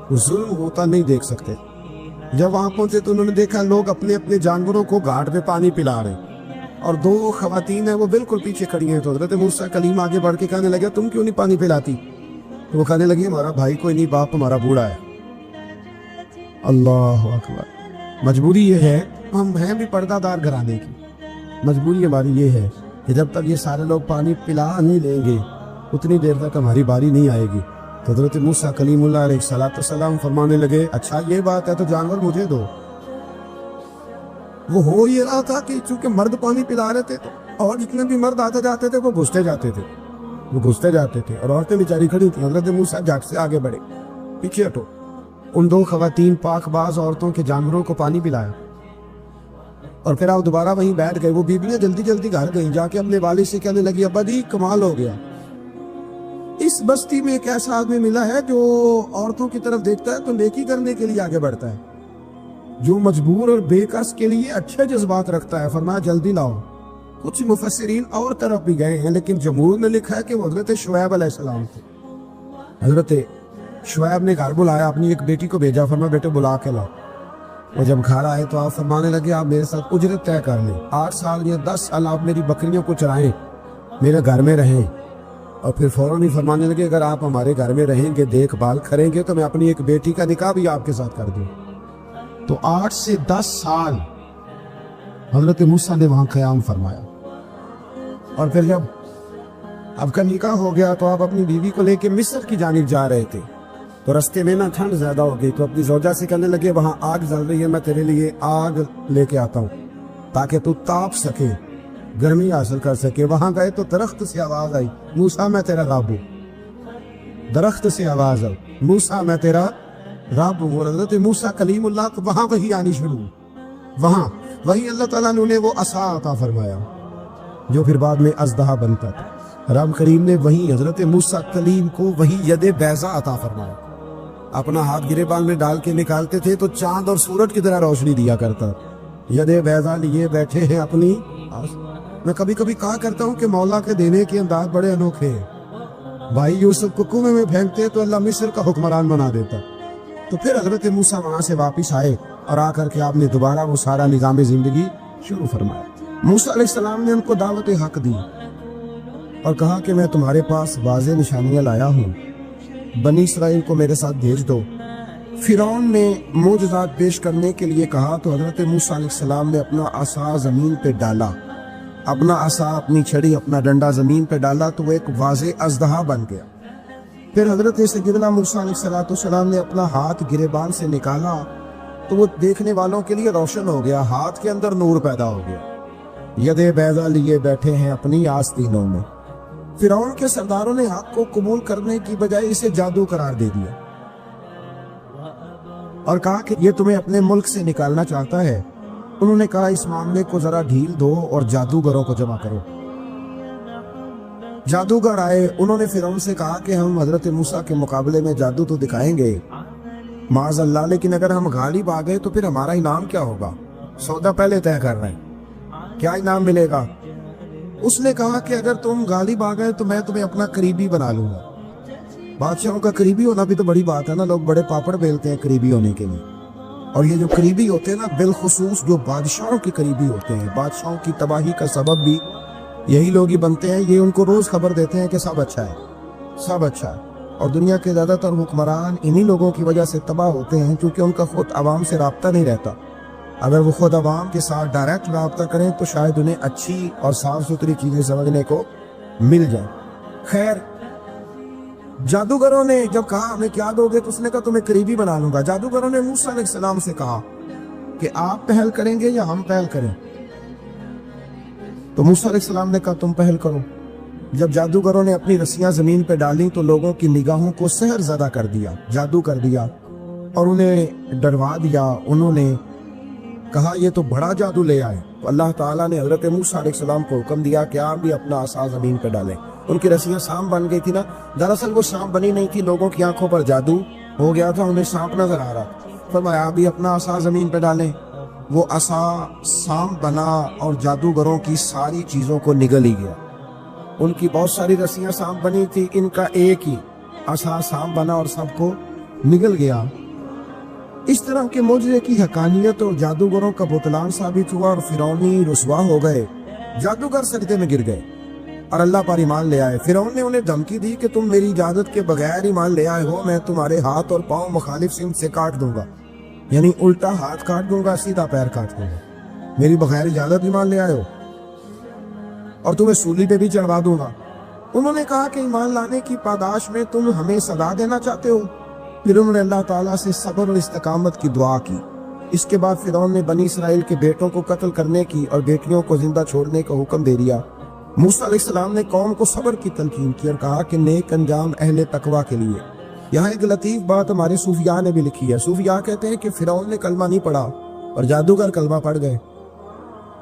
وہ ظلم ہوتا نہیں دیکھ سکتے۔ جب وہاں پہنچے تو انہوں نے دیکھا لوگ اپنے اپنے جانوروں کو گھاٹ پہ پانی پلا رہے ہیں، اور 2 خواتین ہیں وہ بالکل پیچھے کھڑی ہیں۔ تو حضرت موسیٰ کلیم آگے بڑھ کے کہنے لگے تم کیوں نہیں پانی پلاتی؟ تو وہ کہنے لگی ہمارا بھائی کوئی نہیں، باپ ہمارا بوڑھا ہے۔ اللہ اکبر۔ مجبوری یہ ہے، ہم ہیں بھی پردہ دار گھرانے کی، مجبوری ہماری یہ ہے کہ جب تک یہ سارے لوگ پانی پلا نہیں لیں گے اتنی دیر تک ہماری باری نہیں آئے گی۔ تو حضرت موسیٰ کلیم اللہ علیہ السلام فرمانے لگے اچھا یہ بات ہے تو جانور مجھے دو۔ وہ ہو یہ رہا تھا کہ چونکہ مرد پانی پلا رہے تھے اور جتنے بھی مرد آتے جاتے تھے وہ گھستے جاتے تھے اور عورتیں بیچاری کھڑی تھیں۔ حضرت موسیٰ جھٹ سے آگے بڑھے، پیچھے ہٹو۔ ان 2 خواتین پاک باز عورتوں کے جانوروں کو پانی پلایا اور پھر آپ دوبارہ وہیں بیٹھ گئے۔ وہ بیویاں جلدی جلدی گھر گئیں، جا کے اپنے والد سے کہنے لگی ابا جی کمال ہو گیا، اس بستی میں ایک ایسا آدمی ملا ہے جو عورتوں کی طرف دیکھتا ہے تو نیکی کرنے کے لیے آگے بڑھتا ہے، جو مجبور اور بے کس کے لیے اچھے جذبات رکھتا ہے۔ فرمایا جلدی لاؤ۔ کچھ مفسرین اور طرف بھی گئے ہیں لیکن جمہور نے لکھا ہے کہ وہ حضرت شعیب علیہ السلام تھے۔ حضرت شعیب نے گھر بلایا، اپنی ایک بیٹی کو بھیجا، فرمایا بیٹے بلا کے لاؤ۔ وہ جب گھر آئے تو آپ فرمانے لگے آپ میرے ساتھ اجرت طے کر لیں، 8 سال یا 10 سال آپ میری بکریوں کو چرائیں، میرے گھر میں رہیں۔ اور پھر فوراً ہی فرمانے لگے اگر آپ ہمارے گھر میں رہیں گے، دیکھ بھال کریں گے تو میں اپنی ایک بیٹی کا نکاح بھی آپ کے ساتھ کر دوں۔ تو 8 سے 10 سال حضرت موسیٰ نے وہاں قیام فرمایا۔ اور پھر جب آپ کا نکاح ہو گیا تو آپ اپنی بیوی کو لے کے مصر کی جانب جا رہے تھے، تو رستے میں ٹھنڈ زیادہ ہو گئی، تو اپنی زوجہ سے کہنے لگے وہاں آگ جل رہی ہے، میں تیرے لیے آگ لے کے آتا ہوں تاکہ تو تاپ سکے، گرمی حاصل کر سکے۔ وہاں گئے تو درخت سے آواز آئی موسیٰ میں تیرا رب ہوں۔ درخت سے آواز آئی موسیٰ میں تیرا رب ہوں۔ حضرت موسیٰ کلیم اللہ کو وہاں وہی آنی شروع، وہاں وہی اللہ تعالیٰ نے وہ عصا عطا فرمایا جو پھر بعد میں اژدہا بنتا تھا۔ رب کریم نے وہی حضرت موسیٰ کلیم کو وہی ید بیضا عطا فرمایا۔ اپنا ہاتھ گریبان میں ڈال کے نکالتے تھے تو چاند اور سورج کی طرح روشنی دیا کرتا۔ ید بیضا لیے بیٹھے ہیں اپنی۔ میں کبھی کبھی کہا کرتا ہوں کہ مولا کے دینے کے انداز بڑے انوکھے ہیں۔ بھائی یوسف کو کنویں میں پھینکتے تو اللہ مصر کا حکمران بنا دیتا۔ تو پھر حضرت موسیٰ وہاں سے واپس آئے اور آ کر کے آپ نے دوبارہ وہ سارا نظام زندگی شروع فرمایا۔ موسیٰ علیہ السلام نے ان کو دعوت حق دی اور کہا کہ میں تمہارے پاس واضح نشانیاں لایا ہوں، بنی اسرائیل کو میرے ساتھ بھیج دو۔ فرعون نے معجزات پیش کرنے کے لیے کہا تو حضرت موسیٰ علیہ السلام نے اپنا عصا زمین پہ ڈالا، اپنا عصا اپنی چھڑی اپنا ڈنڈا زمین پہ ڈالا تو وہ ایک واضح اژدہا بن گیا۔ پھر حضرت سیدنا موسیٰ علیہ السلام نے اپنا ہاتھ گریبان سے نکالا تو وہ دیکھنے والوں کے لیے روشن ہو گیا، ہاتھ کے اندر نور پیدا ہو گیا۔ ید بیضا لیے بیٹھے ہیں اپنی آستینوں میں۔ فرعون کے سرداروں نے حق کو قبول کرنے کی بجائے اسے جادو قرار دے دیا اور کہا کہ یہ تمہیں اپنے ملک سے نکالنا چاہتا ہے۔ انہوں نے کہا اس معاملے کو ذرا ڈھیل دو اور جادوگروں کو جمع کرو۔ جادوگر آئے، انہوں نے فرعون سے کہا کہ ہم حضرت موسیٰ کے مقابلے میں جادو تو دکھائیں گے معاذ اللہ، لیکن اگر ہم غالب آ گئے تو پھر ہمارا انعام کیا ہوگا؟ سودا پہلے طے کر رہے ہیں، کیا انعام ملے گا؟ اس نے کہا کہ اگر تم غالب آ گئے تو میں تمہیں اپنا قریبی بنا لوں گا۔ بادشاہوں کا قریبی ہونا بھی تو بڑی بات ہے نا، لوگ بڑے پاپڑ بیلتے ہیں قریبی ہونے کے لیے، اور یہ جو قریبی ہوتے ہیں نا، بالخصوص جو بادشاہوں کے قریبی ہوتے ہیں، بادشاہوں کی تباہی کا سبب بھی یہی لوگ ہی بنتے ہیں۔ یہ ان کو روز خبر دیتے ہیں کہ سب اچھا ہے، سب اچھا ہے، اور دنیا کے زیادہ تر حکمران انہی لوگوں کی وجہ سے تباہ ہوتے ہیں، کیونکہ ان کا خود عوام سے رابطہ نہیں رہتا۔ اگر وہ خود عوام کے ساتھ ڈائریکٹ رابطہ کریں تو شاید انہیں اچھی اور صاف ستھری چیزیں سمجھنے کو مل جائیں۔ خیر، جادوگروں نے جب کہا ہمیں کیا دو گے تو اس نے کہا تمہیں قریبی بنا لوں گا۔ جادوگروں نے موسیٰ علیہ السلام سے کہا کہ آپ پہل کریں گے یا ہم پہل کریں؟ تو موسیٰ علیہ السلام نے کہا تم پہل کرو۔ جب جادوگروں نے اپنی رسیاں زمین پہ ڈالیں تو لوگوں کی نگاہوں کو سحر زدہ کر دیا، جادو کر دیا اور انہیں ڈروا دیا۔ انہوں نے کہا یہ تو بڑا جادو لے آئے۔ تو اللہ تعالیٰ نے حضرت موسیٰ علیہ السلام کو حکم دیا کہ آپ بھی اپنا عصا زمین پہ ڈالیں۔ ان کی رسیاں سانپ بن گئی تھی نا، دراصل وہ سانپ بنی نہیں تھی، لوگوں کی آنکھوں پر جادو ہو گیا تھا، انہیں سانپ نظر آ رہا۔ فرمایا آپ بھی اپنا عصا زمین پہ ڈالیں۔ وہ عصا سانپ بنا اور جادوگروں کی ساری چیزوں کو نگل ہی گیا۔ ان کی بہت ساری رسیاں سانپ بنی تھی، ان کا ایک ہی عصا سانپ بنا اور سب کو نگل گیا۔ اس طرح کے معجزے کی حقانیت اور جادوگروں کا بطلان ثابت ہوا اور فرعونی رسوا ہو گئے۔ جادوگر سجدے میں گر گئے اور اللہ پر ایمان لے آئے۔ فرعون نے انہیں دھمکی دی کہ تم میری اجازت کے بغیر ایمان لے آئے ہو، میں تمہارے ہاتھ اور پاؤں مخالف سمت سے کاٹ دوں گا، یعنی الٹا ہاتھ کاٹ دوں گا، سیدھا پیر کاٹ دوں گا، میری بغیر اجازت ایمان لے آئے ہو، اور تمہیں سولی پہ بھی چڑھوا دوں گا۔ انہوں نے کہا کہ ایمان لانے کی پاداش میں تم ہمیں سزا دینا چاہتے ہو؟ پھر انہوں نے اللہ تعالیٰ سے صبر اور استقامت کی دعا کی۔ اس کے بعد فرعون نے بنی اسرائیل کے بیٹوں کو قتل کرنے کی اور بیٹیوں کو زندہ چھوڑنے کا حکم دے دیا۔ موسیٰ علیہ السلام نے قوم کو صبر کی تلقین کی اور کہا کہ نیک انجام اہل تقویٰ کے لیے۔ یہاں ایک لطیف بات ہمارے صوفیاء نے بھی لکھی ہے۔ صوفیاء کہتے ہیں کہ فرعون نے کلمہ نہیں پڑھا اور جادوگر کلمہ پڑھ گئے۔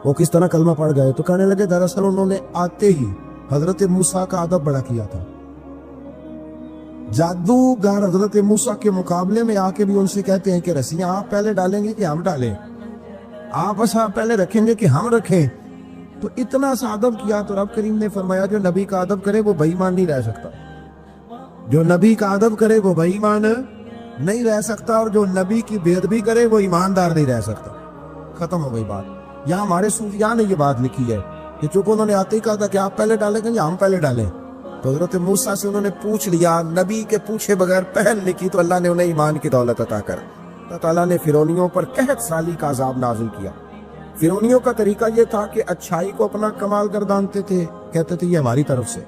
وہ کس طرح کلمہ پڑھ گئے؟ تو کہنے لگے دراصل انہوں نے آتے ہی حضرت موسیٰ کا ادب بڑا کیا تھا۔ جادوگر حضرت موسیٰ کے مقابلے میں آ کے بھی ان سے کہتے ہیں کہ رسیاں آپ پہلے ڈالیں گے کہ ہم ڈالیں؟ آپ عصا پہلے رکھیں گے کہ ہم رکھیں؟ تو اتنا سا ادب کیا تو رب کریم نے فرمایا جو نبی کا ادب کرے وہ بے ایمان نہیں رہ سکتا، جو نبی کا ادب کرے وہ بے ایمان نہیں رہ سکتا، اور جو نبی کی بے ادبی کرے وہ ایماندار نہیں رہ سکتا۔ ختم ہو گئی بات۔ یہاں ہمارے صوفیاء نے یہ بات لکھی ہے کہ چونکہ انہوں نے آتے ہی کہا تھا کہ آپ پہلے ڈالیں گے یا ہم پہلے ڈالیں، تو حضرت موسیٰ سے انہوں نے پوچھ لیا، نبی کے پوچھے بغیر پہل لکھی، تو اللہ نے انہیں ایمان کی دولت عطا کر اللہ تعالیٰ نے فرعونیوں پر قحط سالی کا عذاب نازل کیا۔ فرعونیوں کا طریقہ یہ تھا کہ اچھائی کو اپنا کمال گردانتے تھے، کہتے تھے یہ ہماری طرف سے،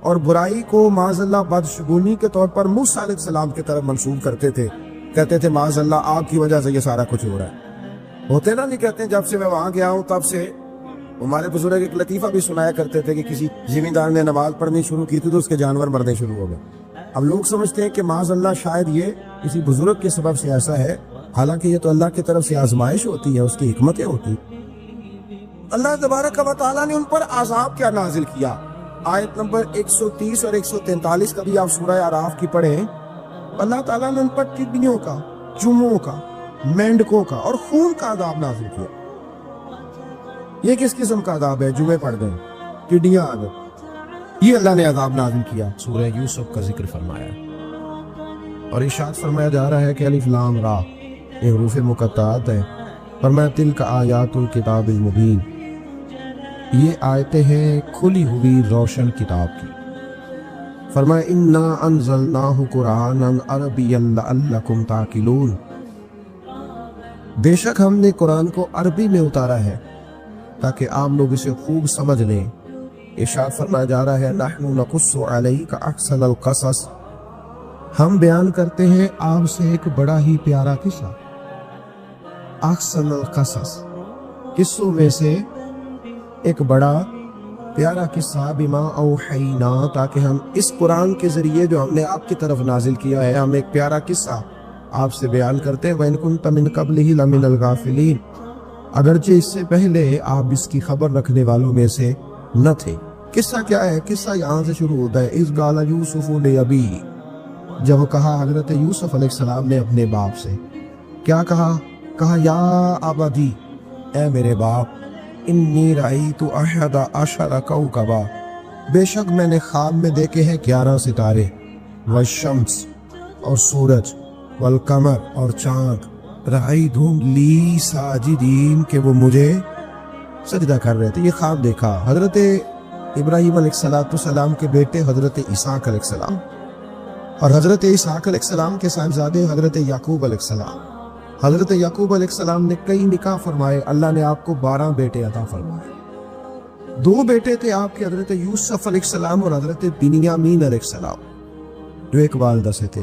اور برائی کو معاذ اللہ بدشگونی کے طور پر موسیٰ علیہ السلام کی طرف منسوب کرتے تھے، کہتے تھے معاذ اللہ آپ کی وجہ سے یہ سارا کچھ ہو رہا ہے۔ ہوتے نا نہیں کہتے ہیں جب سے میں وہاں گیا ہوں تب سے، ہمارے بزرگ ایک لطیفہ بھی سنایا کرتے تھے کہ کسی زمیندار نے نماز پڑھنی شروع کی تھی تو اس کے جانور مرنے شروع ہو گئے۔ اب لوگ سمجھتے ہیں کہ معاذ اللہ شاید یہ کسی بزرگ کے سبب سے ایسا ہے، حالانکہ یہ تو اللہ کی طرف سے آزمائش ہوتی ہے، اس کی حکمتیں ہوتی۔ اللہ تبارک و تعالیٰ نے ان پر عذاب کیا نازل کیا۔ آیت نمبر 130 اور 143 کا بھی آپ سورہ اعراف کی پڑھیں، اللہ تعالیٰ نے ان پر ٹڈیوں کا، چوہوں کا، مینڈکوں کا اور خون کا عذاب نازل کیا۔ یہ کس قسم کا عذاب ہے؟ جوئے پڑ گئے، ٹڈیاں آ گئے، یہ اللہ نے عذاب نازل کیا۔ سورہ یوسف کا ذکر فرمایا اور ارشاد فرمایا جا رہا ہے کہ الف لام را یہ حروف مقطعات ہے، فرمایا تلک آیات الکتاب المبین، یہ آیتیں ہیں کھلی ہوئی روشن کتاب کی۔ فرمایا انا انزلناہ قرآنا عربیا لعلکم تعقلون، بے شک ہم نے قرآن کو عربی میں اتارا ہے تاکہ آپ لوگ اسے خوب سمجھ لیں۔ ارشاد فرمایا جا رہا ہے نحن نقص علیک احسن القصص، ہم بیان کرتے ہیں آپ سے ایک بڑا ہی پیارا قصہ۔ احسن القصص، قصوں میں سے ایک بڑا پیارا قصہ بما اوحینا، تاکہ ہم اس قرآن کے ذریعے جو ہم نے آپ کی طرف نازل کیا ہے، ہم ایک پیارا قصہ آپ سے بیان کرتے ہیں۔ وَإِن كُنتَ مِن قَبْلِهِ لَمِنَ الْغَافِلِينَ، اگرچہ اس سے پہلے آپ اس کی خبر رکھنے والوں میں سے نہ تھے۔ قصہ کیا ہے؟ قصہ یہاں سے شروع ہوتا ہے، اِذْ قَالَ يُوسُفُ لِأَبِيهِ، جب کہا حضرت یوسف علیہ السلام نے اپنے باپ سے، کیا کہا؟ کہا یا ابدی، اے میرے باپ، انی رأیت احد عشر کوکبا، بے شک میں نے خواب میں دیکھے ہیں 11 ستارے، والشمس اور سورج، والقمر اور چاند، رأیتہم لی ساجدین، کہ وہ مجھے سجدہ کر رہے تھے۔ یہ خواب دیکھا حضرت ابراہیم علیہ السلام کے بیٹے حضرت اسحاق علیہ السلام، اور حضرت اسحاق علیہ السلام کے صاحبزادے حضرت یعقوب علیہ السلام۔ حضرت یعقوب علیہ السلام نے کئی نکاح فرمائے، اللہ نے آپ کو 12 بیٹے عطا فرمائے۔ 2 بیٹے تھے آپ کے، حضرت یوسف علیہ السلام اور حضرت بنیامین علیہ السلام، جو ایک والدہ سے تھے۔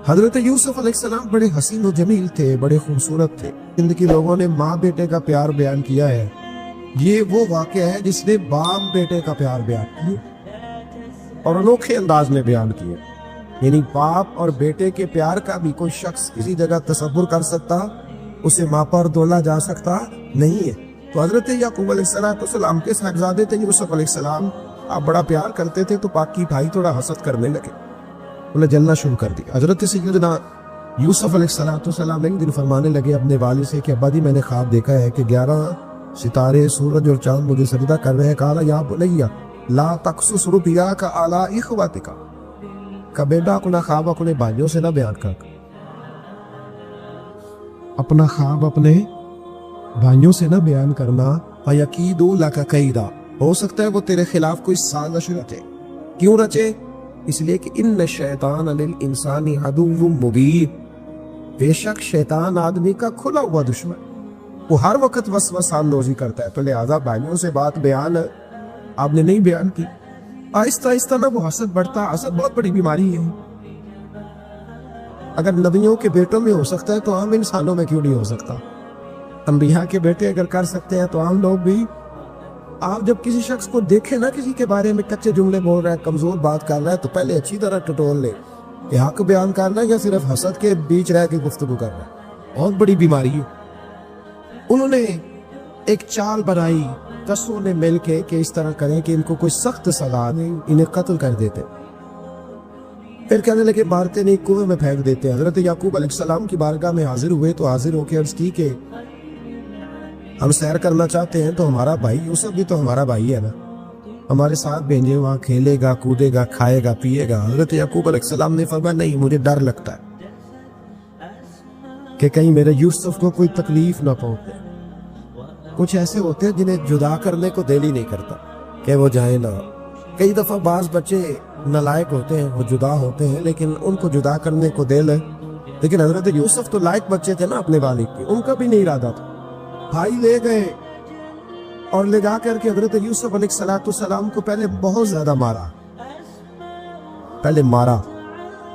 حضرت یوسف علیہ السلام بڑے حسین و جمیل تھے، بڑے خوبصورت تھے۔ زندگی لوگوں نے ماں بیٹے کا پیار بیان کیا ہے، یہ وہ واقعہ ہے جس نے باپ بیٹے کا پیار بیان کیا اور انوکھے انداز میں بیان کیا۔ یعنی باپ اور بیٹے کے پیار کا بھی کوئی شخص کسی جگہ تصور کر سکتا، اسے ماپا اور تولا جا سکتا نہیں ہے۔ تو حضرت یعقوب علیہ السلام کے صاحبزادے تھے یوسف علیہ السلام، آپ بڑا پیار کرتے تھے، تو باقی بھائی تھوڑا حسد کرنے لگے، انہیں جلنا شروع کر دیا۔ حضرت سیدنا یوسف علیہ السلام ایک دن فرمانے لگے اپنے والد سے کہ ابا جی میں نے خواب دیکھا ہے کہ 11 ستارے، سورج اور چاند مجھے سجدہ کر رہے ہیں۔ کہا یا بنیا لا تقصص رؤیاک علی اخوتک، کہ بیٹا اپنا خواب اپنے بھائیوں سے نہ بیان کر، اپنا خواب اپنے بھائیوں سے نہ بیان کرنا۔ فَيَكِيدُوا لَكَ كَيْدًا، ہو سکتا ہے وہ تیرے خلاف کوئی سازش رچے۔ کیوں رچے؟ اس لیے کہ ان الشیطان للانسان عدو مبین، بے شک شیطان آدمی کا کھلا ہوا دشمن، وہ ہر وقت وسوسہ اندوزی کرتا ہے۔ تو لہٰذا بھائیوں سے بات بیان آپ نے نہیں بیان کی۔ آہستہ آہستہ نہ وہ حسد بڑھتا، حسد بہت بڑی بیماری ہے۔ اگر نبیوں کے بیٹوں میں ہو سکتا ہے تو عام انسانوں میں کیوں نہیں ہو سکتا؟ انبیاء کے بیٹے اگر کر سکتے ہیں تو عام لوگ بھی۔ آپ جب کسی شخص کو دیکھیں نا کسی کے بارے میں کچے جملے بول رہا ہے، کمزور بات کر رہا ہے، تو پہلے اچھی طرح ٹٹول لے کہ حق بیان کرنا ہے یا صرف حسد کے بیچ رہ کے گفتگو کرنا ہے، بہت بڑی بیماری ہے۔ انہوں نے ایک چال بنائی کسوں نے مل کے کہ اس طرح کریں کہ ان کو کوئی سخت سزا دیں، انہیں قتل کر دیتے۔ پھر کہنے لگے مارتے نہیں، کنویں میں پھینک دیتے۔ حضرت یعقوب علیہ السلام کی بارگاہ میں حاضر ہوئے تو حاضر ہو کے عرض کی کہ ہم سیر کرنا چاہتے ہیں، تو ہمارا بھائی یوسف بھی تو ہمارا بھائی ہے نا، ہمارے ساتھ بھیجے، وہاں کھیلے گا، کودے گا، کھائے گا، پیے گا۔ حضرت یعقوب علیہ السلام نے فرمایا نہیں، مجھے ڈر لگتا ہے کہ کہیں میرے یوسف کو کوئی تکلیف نہ پہنچے۔ کچھ ایسے ہوتے ہیں جنہیں جدا کرنے کو دل ہی نہیں کرتا کہ وہ جائیں نہ۔ کئی دفعہ بعض بچے نالائق ہوتے ہیں، وہ جدا ہوتے ہیں، لیکن ان کو جدا کرنے کو دل ہے۔ لیکن حضرت یوسف تو لائق بچے تھے نا اپنے والد کے، ان کا بھی نہیں ارادہ تھا۔ بھائی لے گئے اور لے جا کر کے حضرت یوسف علیہ السلام کو پہلے بہت زیادہ مارا،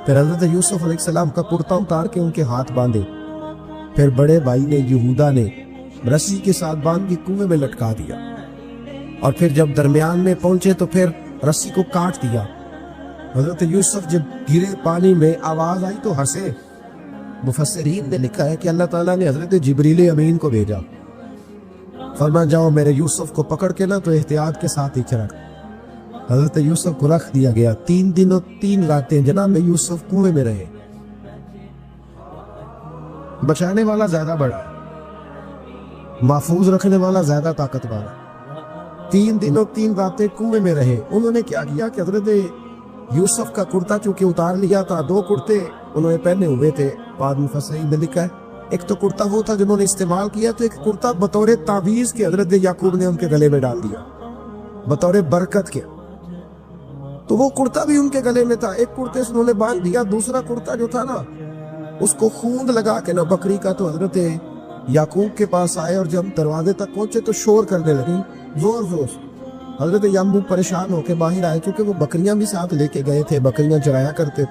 پھر حضرت یوسف علیہ السلام کا کرتا اتار کے ان کے ہاتھ باندھے، پھر بڑے بھائی نے یہودا نے رسی کے ساتھ باندھ کے کنویں میں لٹکا دیا، اور پھر جب درمیان میں پہنچے تو پھر رسی کو کاٹ دیا۔ حضرت یوسف جب گرے پانی میں آواز آئی تو ہنسے۔ مفسرین نے لکھا ہے کہ اللہ تعالیٰ نے حضرت جبریل امین کو بھیجا، فرمایا جاؤ میرے یوسف کو پکڑ کے نا تو احتیاط کے ساتھ ہی رکھ۔ حضرت یوسف کو رکھ دیا گیا۔ 3 دن اور 3 راتیں جناب یوسف کنویں میں رہے۔ بچانے والا زیادہ بڑا، محفوظ رکھنے والا زیادہ طاقتور۔ 3 دن اور 3 راتیں کنویں میں رہے۔ انہوں نے کیا کیا کہ حضرت یوسف کا کرتا چونکہ اتار لیا تھا، 2 کرتے انہوں نے پہنے ہوئے تھے، بعد مفسرین نے لکھا ہے ایک تو کرتا وہ تھا جنہوں نے استعمال کیا، تو ایک کرتا بطور تعویذ کے حضرت یعقوب نے ان کے گلے میں ڈال دیا بطور برکت کے، تو وہ کرتا بھی ان کے گلے میں تھا۔ ایک کرتے سے انہوں نے باندھ دیا، دوسرا کرتا جو تھا نا اس کو خوند لگا کے نا بکری کا، تو حضرت یعقوب کے پاس آئے اور جب دروازے تک پہنچے تو شور کرنے لگے زور زور سے۔ حضرت یعقوب پریشان ہو کے باہر آئے کیونکہ وہ بکریاں بھی ساتھ لے کے گئے تھے، بکریاں چرایا کرتے،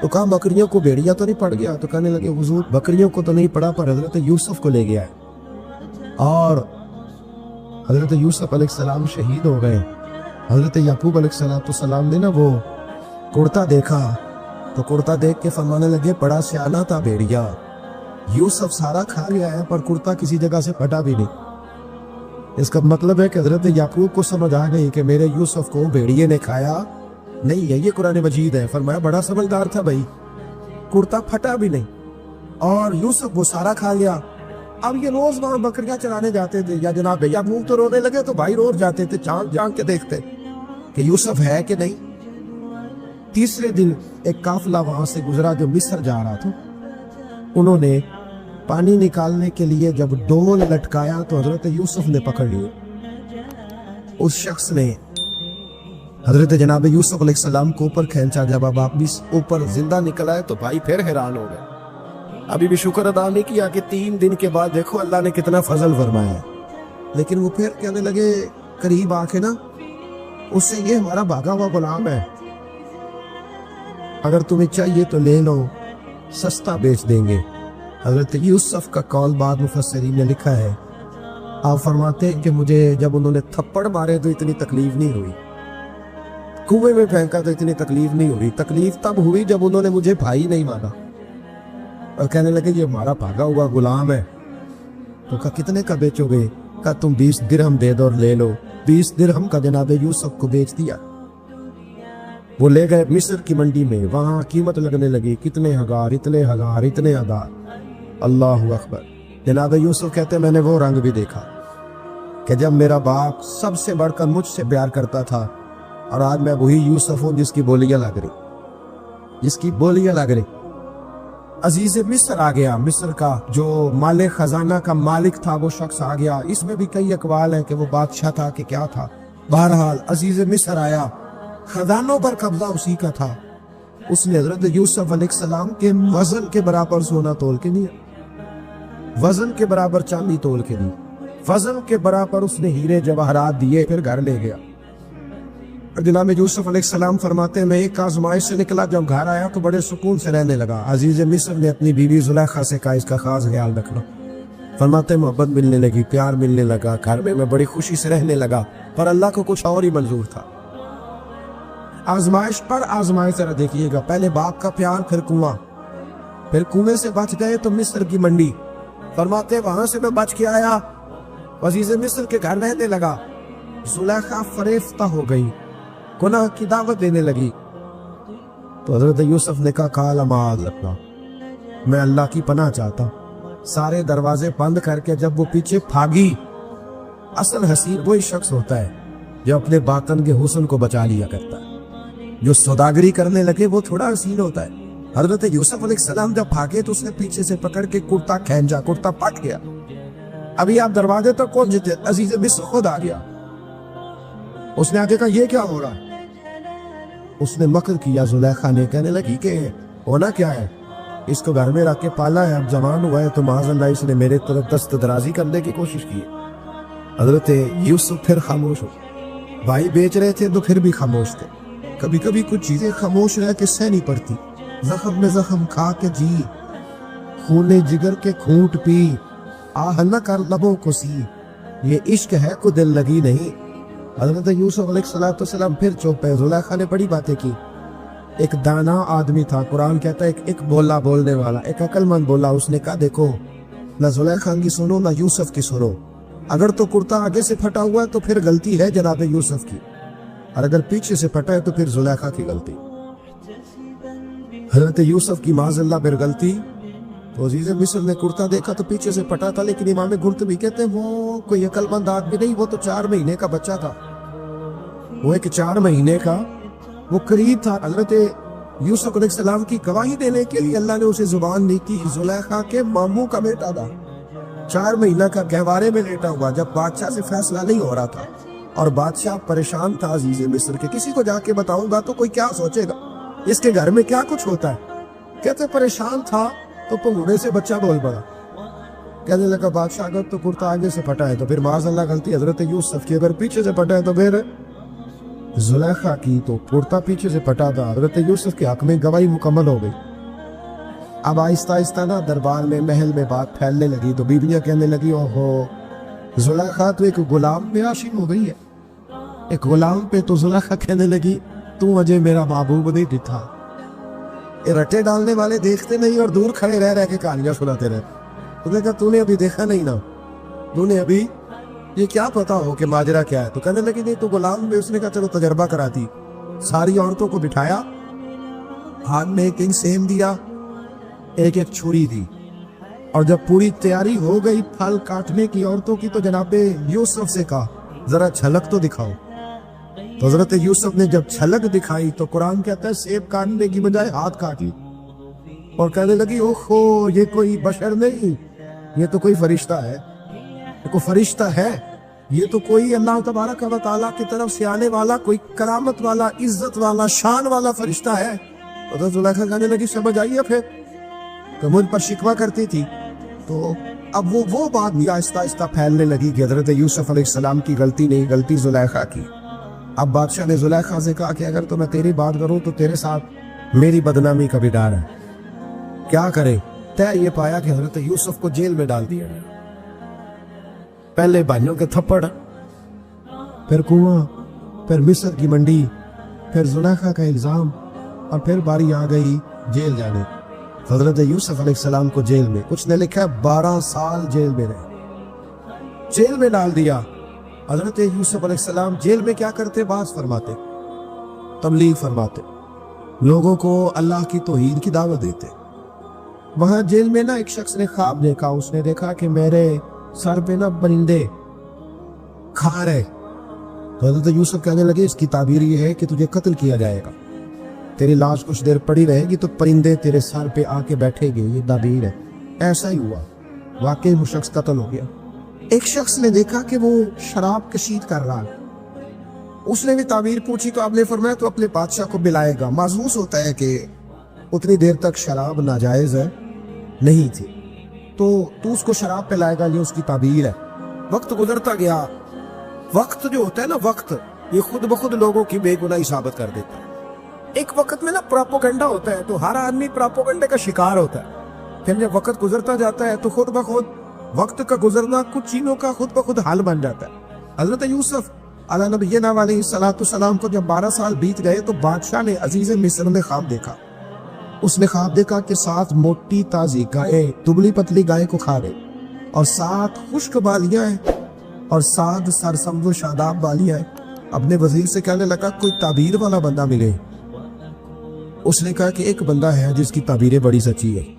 تو کہا بکریوں کو بھیڑیا تو نہیں پڑ گیا؟ تو کہنے لگے حضور بکریوں کو تو نہیں پڑا پر حضرت یوسف کو لے گیا ہے، اور حضرت یوسف علیہ السلام شہید ہو گئے۔ حضرت یعقوب علیہ السلام نے نا وہ کرتا دیکھا تو کرتا دیکھ کے فرمانے لگے بڑا سیانہ تھا بھیڑیا، یوسف سارا کھا گیا ہے پر کرتا کسی جگہ سے پھٹا بھی نہیں۔ اس کا مطلب ہے کہ حضرت یعقوب کو سمجھ آ گئی کہ میرے یوسف کو بھیڑیے نے کھایا نہیں ہے، یہ قرآن مجید ہے۔ فرمایا بڑا سمجھدار تھا بھائی، کرتا پھٹا بھی نہیں اور یوسف وہ سارا کھا گیا۔ اب یہ روز وہاں بکریاں چرانے جاتے تھے، یا جناب یعقوب تو رونے لگے تو بھائی روز جاتے تھے، جان جان کے دیکھتے کہ یوسف ہے کہ نہیں۔ تیسرے دن ایک قافلہ وہاں سے گزرا جو مصر جا رہا تھا، انہوں نے پانی نکالنے کے لیے جب ڈول لٹکایا تو حضرت یوسف نے پکڑ لیے۔ اس شخص نے حضرت جناب یوسف علیہ السلام کو اوپر کھینچا، جب اب واپس اوپر زندہ نکل آئے تو بھائی پھر حیران ہو گئے، ابھی بھی شکر ادا نہیں کیا کہ 3 دن کے بعد دیکھو اللہ نے کتنا فضل فرمایا ہے۔ لیکن وہ پھر کہنے لگے قریب آ کے نا اس سے، یہ ہمارا بھاگا ہوا غلام ہے، اگر تمہیں چاہیے تو لے لو، سستا بیچ دیں گے۔ حضرت یوسف کا قول بعد مفسرین نے لکھا ہے، آپ فرماتے ہیں کہ مجھے جب انہوں نے تھپڑ مارے تو اتنی تکلیف نہیں ہوئی، کنویں میں پھینکا تو اتنی تکلیف نہیں ہوئی، تکلیف تب ہوئی جب انہوں نے مجھے بھائی نہیں مانا اور کہنے لگے یہ ہمارا بھاگا ہوا غلام ہے۔ تو کہا کتنے کا بیچو گے؟ کہا تم 20 درہم دے دو اور لے لو۔ 20 درہم کا جناب یوسف کو بیچ دیا۔ وہ لے گئے مصر کی منڈی میں، وہاں قیمت لگنے لگی، کتنے ہزار، اتنے ہزار، اتنے ہزار۔ اللہ اکبر۔ جناب یوسف کہتے میں نے وہ رنگ بھی دیکھا کہ جب میرا باپ سب سے بڑھ کر مجھ سے پیار کرتا تھا، اور آج میں وہی یوسف ہوں جس کی بولیاں لگ رہی، جس کی بولیاں لگ رہی۔ عزیز مصر آ گیا، مصر کا جو مالک خزانہ کا مالک تھا وہ شخص آ گیا۔ اس میں بھی کئی اقوال ہیں کہ وہ بادشاہ تھا کہ کیا تھا، بہرحال عزیز مصر آیا، خزانوں پر قبضہ اسی کا تھا۔ اس نے حضرت یوسف علیہ السلام کے وزن کے برابر سونا تول کے دیا، وزن کے برابر چاندی تول کے دی، وزن کے برابر اس نے ہیرے جواہرات دیے، پھر گھر لے گیا۔ جناب یوسف علیہ السلام فرماتے ہیں میں ایک آزمائش سے نکلا، جب گھر آیا تو بڑے سکون سے رہنے لگا۔ عزیز مصر نے اپنی بیوی زلیخا سے کہا اس کا خاص خیال رکھنا۔ فرماتے محبت ملنے لگی، پیار ملنے لگا، گھر میں بڑی خوشی سے رہنے لگا، پر اللہ کو کچھ اور ہی منظور تھا۔ آزمائش پر آزمائش ذرا دیکھیے گا، پہلے باپ کا پیار، پھر کنواں، پھر کنویں سے بچ گئے تو مصر کی منڈی۔ فرماتے وہاں سے میں بچ کے آیا، عزیز مصر کے گھر رہنے لگا، زلیخا فریفتہ ہو گئی، گناہ کی دعوت دینے لگی۔ تو حضرت یوسف نے کہا کال معاذ اللہ، میں اللہ کی پناہ چاہتا ہوں۔ سارے دروازے بند کر کے جب وہ پیچھے بھاگی، اصل حسین وہی شخص ہوتا ہے جو اپنے باطن کے حسن کو بچا لیا کرتا ہے۔ جو سوداگری کرنے لگے وہ تھوڑا حسین ہوتا ہے۔ حضرت یوسف علیہ السلام جب بھاگے تو اس نے پیچھے سے پکڑ کے کرتا کھینچا، کرتا پھٹ گیا۔ ابھی آپ دروازے تک پہنچ جاتے، عزیز مصر خود آ گیا۔ اس نے آگے کہا یہ کیا ہو رہا ہے؟ اس نے مکر کیا، زلیخا نے، کہنے لگی کہ ہونا کیا ہے، اس کو گھر میں رکھ کے پالا ہے، اب جوان ہوا ہے تو معاذ اللہ اس نے میرے طرف دست درازی کرنے کی کوشش کی۔ حضرت یوسف پھر خاموش ہو، بھائی بیچ رہے تھے تو پھر بھی خاموش تھے۔ کبھی کبھی کچھ چیزیں خاموش رہ کے سہ نہیں پڑتی۔ زخم میں زخم کھا کے جی، خون جگر کے کھونٹ پی، آہ نہ کر لبوں کو سی، یہ عشق ہے کو دل لگی نہیں۔ حضرت یوسف علیہ السلام پھر چپ ہے۔ زلیخا نے بڑی باتیں کی۔ ایک دانا آدمی تھا، قرآن کہتا ہے ایک بولا بولنے والا، ایک عقل مند بولا۔ اس نے کہا دیکھو نہ زلیخا کی سنو نہ یوسف کی سنو، اگر تو کرتا آگے سے پھٹا ہوا ہے تو پھر غلطی ہے جناب یوسف کی، اور اگر پیچھے سے پھٹا ہے تو پھر زلیخا کی غلطی۔ حضرت یوسف کی معاذ اللہ پھر غلطی۔ تو عزیز مصر نے کرتا دیکھا تو پیچھے سے پھٹا تھا، لیکن امام قرطبی کہتے ہیں وہ کوئی عقل مند آدمی نہیں، وہ تو 4 مہینے کا بچہ تھا، وہ ایک 4 مہینے کا وہ قریب تھا۔ حضرت یوسف علیہ السلام کی گواہی دینے کے لیے اللہ نے اسے زبان دی کہ زلیخا کے ماموں کا بیٹا تھا، 4 مہینہ کا گہوارے میں لیٹا ہوا، جب بادشاہ سے فیصلہ نہیں ہو رہا تھا اور بادشاہ پریشان تھا عزیز مصر کے، کسی کو جا کے بتاؤں گا تو کوئی کیا سوچے گا، اس کے گھر میں کیا کچھ ہوتا ہے۔ کہتے پریشان تھا تو پنگوڑے سے بچہ بول پڑا، کہنے لگا بادشاہ اگر تو کرتا آگے سے پھٹا ہے تو پھر معاذ اللہ غلطی حضرت یوسف کی، اگر پیچھے سے پھٹا ہے تو پھر زلیخا کی، تو کرتا پیچھے سے پھٹا تھا۔ حضرت یوسف کے حق میں گواہی مکمل ہو گئی۔ اب آہستہ آہستہ نا دربار میں محل میں بات پھیلنے لگی، تو بیویاں کہنے لگی اوہو زلیخا تو ایک غلام میں عاشق ہو گئی ہے، ایک غلام پہ تو زلیخا کہنے لگی تو مجھے میرا محبوب نہیں دکھا. یہ رٹے ڈالنے والے دیکھتے نہیں اور دور کھڑے رہ کے کہانیاں سناتے رہے. تو نے کہا تو نے ابھی دیکھا نہیں نا, تو نے ابھی یہ کیا پتا ہو کہ ماجرا کیا ہے. تو کہنے لگی نہیں تو غلام میں. اس نے کہا چلو تجربہ کراتی. ساری عورتوں کو بٹھایا, ہاتھ میں ایک سیم دیا, ایک چھری دی, اور جب پوری تیاری ہو گئی پھل کاٹنے کی عورتوں کی تو جناب یوسف سے کہا ذرا جھلک تو دکھاؤ. تو حضرت یوسف نے جب جھلک دکھائی تو قرآن کہتا ہے سیب کاٹنے کی بجائے ہاتھ کاٹ لی اور کہنے لگی اوہو یہ کوئی بشر نہیں, یہ تو کوئی فرشتہ ہے, یہ کوئی فرشتہ ہے, یہ تو کوئی اللہ تبارک و تعالیٰ کی طرف سے آنے والا کوئی کرامت والا, عزت والا, شان والا فرشتہ ہے. حضرت زلیخا کہنے لگی سمجھ آئیے پھر کہ مجھ پر شکوہ کرتی تھی. تو اب وہ بات بھی آہستہ آہستہ پھیلنے لگی کہ حضرت یوسف علیہ السلام کی غلطی نہیں, غلطی زلیخا کی. اب بادشاہ نے زلیخا سے کہا کہ اگر تو میں تیری بات کروں تو تیرے ساتھ میری بدنامی کا بھی ڈر ہے. کیا کرے؟ طے یہ پایا کہ حضرت یوسف کو جیل میں ڈال دیا. پہلے بھائیوں کے تھپڑ, پھر کنواں, پھر مصر کی منڈی, پھر زلیخا کا الزام, اور پھر باری آ گئی جیل جانے. حضرت یوسف علیہ السلام کو جیل میں, کچھ نے لکھا 12 سال جیل میں رہے, جیل میں ڈال دیا. حضرت یوسف علیہ السلام جیل میں کیا کرتے؟ باز فرماتے, تبلیغ فرماتے, لوگوں کو اللہ کی توحید کی دعوت دیتے. وہاں جیل میں نا ایک شخص نے خواب دیکھا. اس نے دیکھا کہ میرے سر پہ نا پرندے کھا رہے. تو حضرت یوسف کہنے لگے اس کی تعبیر یہ ہے کہ تجھے قتل کیا جائے گا, تیری لاش کچھ دیر پڑی رہے گی تو پرندے تیرے سر پہ آ کے بیٹھے گے, یہ تعبیر ہے. ایسا ہی ہوا, واقعی وہ شخص قتل ہو گیا. ایک شخص نے دیکھا کہ وہ شراب کشید کر رہا ہے. اس نے بھی تعبیر پوچھی تو آپ نے فرمایا تو اپنے بادشاہ کو بلائے گا. محسوس ہوتا ہے کہ اتنی دیر تک شراب ناجائز ہے نہیں تھی, تو اس کو شراب پلائے گا, یہ اس کی تعبیر ہے. وقت گزرتا گیا. وقت جو ہوتا ہے نا, وقت یہ خود بخود لوگوں کی بے گناہی ثابت کر دیتا ہے. ایک وقت میں نا پراپوگنڈا ہوتا ہے تو ہر آدمی پراپوگنڈے کا شکار ہوتا ہے. پھر جب وقت گزرتا جاتا ہے تو خود بخود وقت کا گزرنا کچھ چیزوں کا خود بخود حل بن جاتا ہے. حضرت یوسف علیہ نبینا علیہ السلام کو جب 12 سال بیت گئے تو بادشاہ نے عزیز مصر نے خواب دیکھا. اس نے خواب دیکھا کہ 7 موٹی تازی گائے دبلی پتلی گائے کو کھا رہے, اور 7 خشک بالیاں ہیں, اور 7 سرسبز و شاداب بالیاں ہیں. اپنے وزیر سے کہنے لگا کوئی تعبیر والا بندہ ملے. اس نے کہا کہ ایک بندہ ہے جس کی تعبیریں بڑی سچی ہے.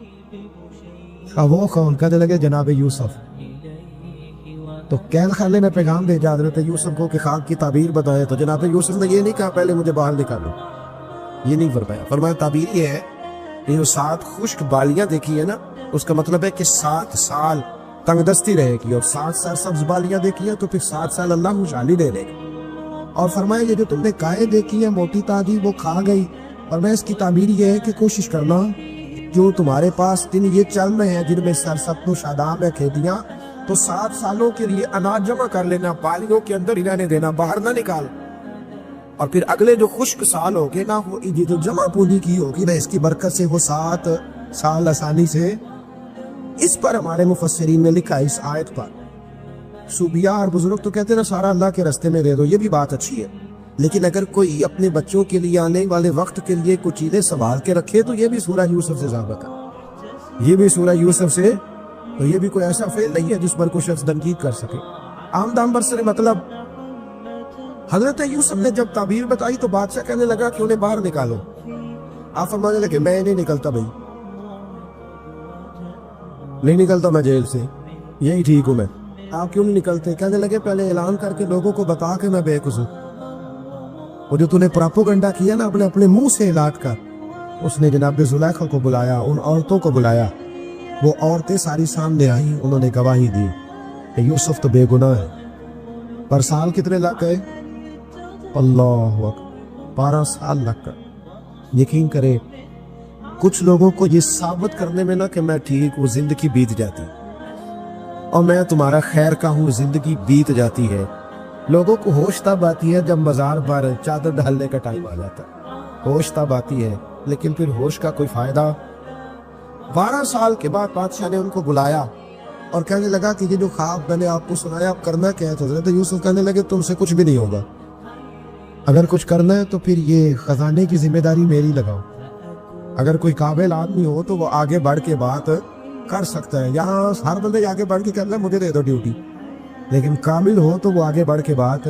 وہ کون؟ کہنے لگے جناب یوسف. تو قید خانے میں پیغام بھیجا حضرت یوسف کو کہ خواب کی تعبیر بتائے. تو جناب یوسف نے یہ نہیں کہا پہلے مجھے باہر نکالو, یہ نہیں فرمایا. فرمایا تعبیر یہ ہے کہ جو 7 خشک بالیاں دیکھی ہے نا, اس کا مطلب ہے کہ 7 سال تنگ دستی رہے گی, اور 7 سرسبز بالیاں دیکھی ہیں تو پھر 7 سال اللہ خوشحالی دے دے گا. اور فرمایا یہ جو تم نے گائے دیکھی ہے موٹی تازی وہ کھا گئی, اور میں اس کی تعبیر یہ ہے کہ کوشش کرنا جو تمہارے پاس دن یہ چل رہے ہیں جن میں سرسبز و شاداب ہے کھیتیاں, تو 7 سالوں کے لیے اناج جمع کر لینا, بالیوں کے اندر ہی رہنے دینا, باہر نہ نکال. اور پھر اگلے جو خشک سال ہوگے نا, وہ جو جمع پونجی کی ہوگی نا, اس کی برکت سے وہ 7 سال آسانی سے. اس پر ہمارے مفسرین نے لکھا اس آیت پر, صوفیاء اور بزرگ تو کہتے ہیں نا سارا اللہ کے راستے میں دے دو, یہ بھی بات اچھی ہے, لیکن اگر کوئی اپنے بچوں کے لیے آنے والے وقت کے لیے کچھ چیزیں سنبھال کے رکھے تو یہ بھی سورہ یوسف سے ثابت ہے. یہ بھی سورہ یوسف سے, تو یہ بھی کوئی ایسا فعل نہیں ہے جس پر کوئی شخص تنقید کر سکے. عام دام برسر مطلب حضرت یوسف نے جب تعبیر بتائی تو بادشاہ کہنے لگا کہ انہیں باہر نکالو. آپ فرمانے لگے میں نہیں نکلتا بھائی, نہیں نکلتا میں جیل سے, یہی ٹھیک ہوں میں. آپ کیوں نہیں نکلتے؟ کہنے لگے پہلے اعلان کر کے لوگوں کو بتا کہ میں بے قصور. وہ جو تو نے پراپوگنڈا کیا نا اپنے منہ سے اعلان کر. اس نے جناب زلیخا کو بلایا, ان عورتوں کو بلایا, وہ عورتیں ساری سامنے آئیں, انہوں نے گواہی دی کہ یوسف تو بے گناہ ہے. پر سال کتنے لگ گئے؟ اللہ اکبر, 12 سال لگ گئے. یقین کرے کچھ لوگوں کو یہ ثابت کرنے میں نا کہ میں ٹھیک ہوں زندگی بیت جاتی, اور میں تمہارا خیر کا ہوں زندگی بیت جاتی ہے. لوگوں کو ہوش تب آتی ہے جب مزار پر چادر ڈالنے کا ٹائم آ جاتا ہے, ہوش تب آتی ہے, لیکن پھر ہوش کا کوئی فائدہ. 12 سال کے بعد بادشاہ نے ان کو بلایا اور کہنے لگا کہ یہ جو خواب میں نے آپ کو سنایا آپ کرنا کیا ہے؟ تو حضرت یوسف کہنے لگے تم سے کچھ بھی نہیں ہوگا, اگر کچھ کرنا ہے تو پھر یہ خزانے کی ذمہ داری میری لگاؤ. اگر کوئی قابل آدمی ہو تو وہ آگے بڑھ کے بات کر سکتا ہے. یہاں ہر بندے آگے بڑھ کے کہتا ہے مجھے دے دو ڈیوٹی, لیکن قابل ہو تو وہ آگے بڑھ کے بات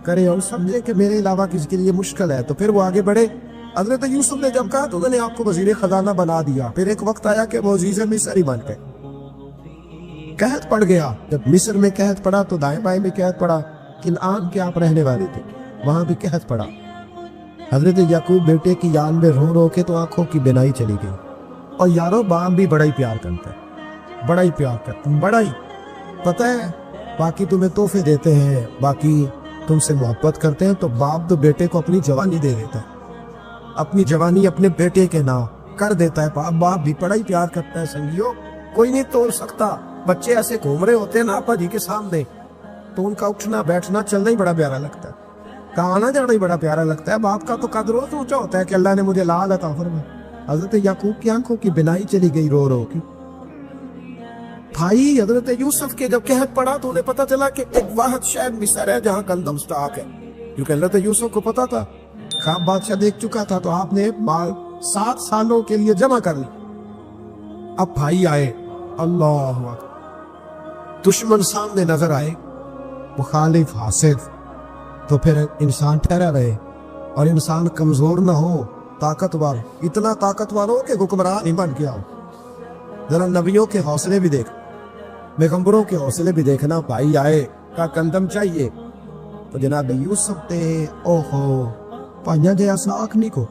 کرے اور سمجھے کہ میرے علاوہ کسی کے لیے مشکل ہے, تو پھر وہ آگے بڑھے. حضرت یوسف نے جب کہا تو انہوں نے آپ کو وزیر خزانہ بنا دیا. پھر ایک وقت آیا کہ وہ عزیز مصر ہی بن گئے. قحط پڑ گیا. جب مصر میں قحط پڑا تو دائیں بائیں میں قحط پڑا. کنعان کے آپ رہنے والے تھے, وہاں بھی قحط پڑا. حضرت یعقوب بیٹے کی یاد میں رو رو کے تو آنکھوں کی بینائی چلی گئی. اور یارو باپ بھی بڑا ہی پیار کرتا ہے, بڑا ہی پیار کرتا ہے, بڑا ہی. پتہ ہے باقی تمہیں تحفے دیتے ہیں, باقی تم سے محبت کرتے ہیں, تو باپ تو بیٹے کو اپنی جوانی دے دیتا ہے, اپنی جوانی اپنے بیٹے کے نام کر دیتا ہے. باپ بھی بڑا ہی پیار کرتا ہے. سنگیو کوئی نہیں توڑ سکتا. بچے ایسے گھوم رہے ہوتے ہیں نا آپا جی کے سامنے, تو ان کا اٹھنا بیٹھنا چلنا ہی بڑا پیارا لگتا ہے, کہانا جانا ہی بڑا پیارا لگتا ہے. باپ کا تو قدر روز اونچا ہوتا ہے کہ اللہ نے مجھے لال عطا فرمایا. حضرت یعقوب کی آنکھوں کی بینائی چلی گئی رو رو کی. بھائی حضرت یوسف کے جب قحط پڑا تو انہیں پتا چلا کہ ایک واحد شہر مصر ہے جہاں گندم اسٹاک ہے, کیونکہ حضرت یوسف کو پتا تھا, خواب بادشاہ دیکھ چکا تھا, تو آپ نے مال 7 سالوں کے لیے جمع کر لی. اب بھائی آئے, اللہ اکبر, دشمن سامنے نظر آئے, مخالف حاسد, تو پھر انسان ٹھہرا رہے اور انسان کمزور نہ ہو, طاقتور, اتنا طاقتور ہو کہ حکمران ہی بن گیا ہو. ذرا نبیوں کے حوصلے بھی دیکھ, پیغمبروں کے حوصلے بھی دیکھنا. بھائی آئے کا گندم چاہیے, تو جناب یوسف نے اوہو پائیاں جے ایسا آکھنی کو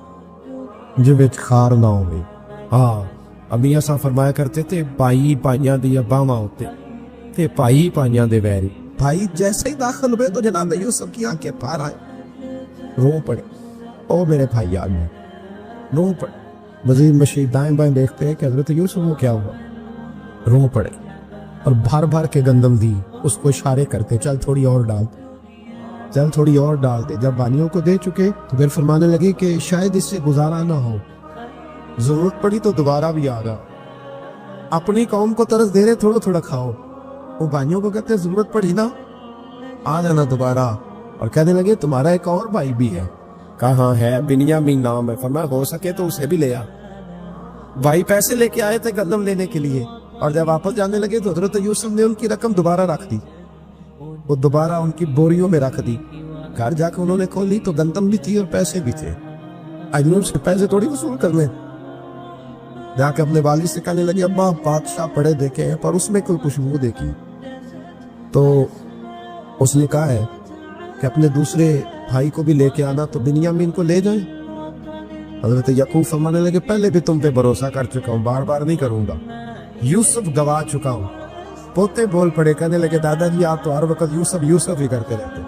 جو بچ خار نہ ہوگی. ہاں ابھی ایسا فرمایا کرتے تھے, بھائی پائیاں دیا باما ہوتے تے بھائی پائیاں دے ویری. بھائی جیسے ہی داخل ہوئے تو جناب یوسف کی آنکھیں پار آئے, رو پڑے, او میرے بھائی آ گئے, رو پڑے. مزید مشید دائیں بائیں دیکھتے ہیں کہ حضرت یوسف کو کیا ہوا, رو پڑے اور بھر بھر کے گندم دی. اس کو اشارے کرتے, چل تھوڑی اور ڈال, چل تھوڑی اور ڈال دے. جب بانیوں کو دے چکے تو پھر فرمانے لگے کہ شاید اس سے گزارا نہ ہو, ضرورت پڑی تو دوبارہ بھی آ گا. اپنی قوم کو طرز دے رہے, تھوڑا تھوڑا کھاؤ. وہ بانیوں کو کہتے ضرورت پڑی نا آ جانا دوبارہ. اور کہنے لگے تمہارا ایک اور بھائی بھی ہے. کہاں ہے؟ بنیامین نام ہے. فرمایا ہو سکے تو اسے بھی لے آ. بھائی پیسے لے کے آئے تھے گندم لینے کے لیے, اور جب واپس جانے لگے تو حضرت یوسف نے ان کی رقم دوبارہ رکھ دی, وہ دوبارہ ان کی بوریوں میں رکھ دی. گھر جا کے انہوں نے کھولی تو گندم بھی تھی اور پیسے بھی تھے. اجنور سے پیسے تھوڑی وصول کر لیں. جا کے اپنے والد سے کہنے لگے ابا بادشاہ پڑھے دیکھے ہیں پر اس میں کوئی خوشبو دیکھی. تو اس نے کہا ہے کہ اپنے دوسرے بھائی کو بھی لے کے آنا, تو بنیامین کو لے جائیں. حضرت یعقوب فرمانے لگے پہلے بھی تم پہ بھروسہ کر چکا ہوں, بار بار نہیں کروں گا. یوسف گوا چکا ہوں. پوتے بول پڑے, کہنے لگے دادا جی آپ تو ہر وقت یوسف یوسف ہی کرتے رہتے.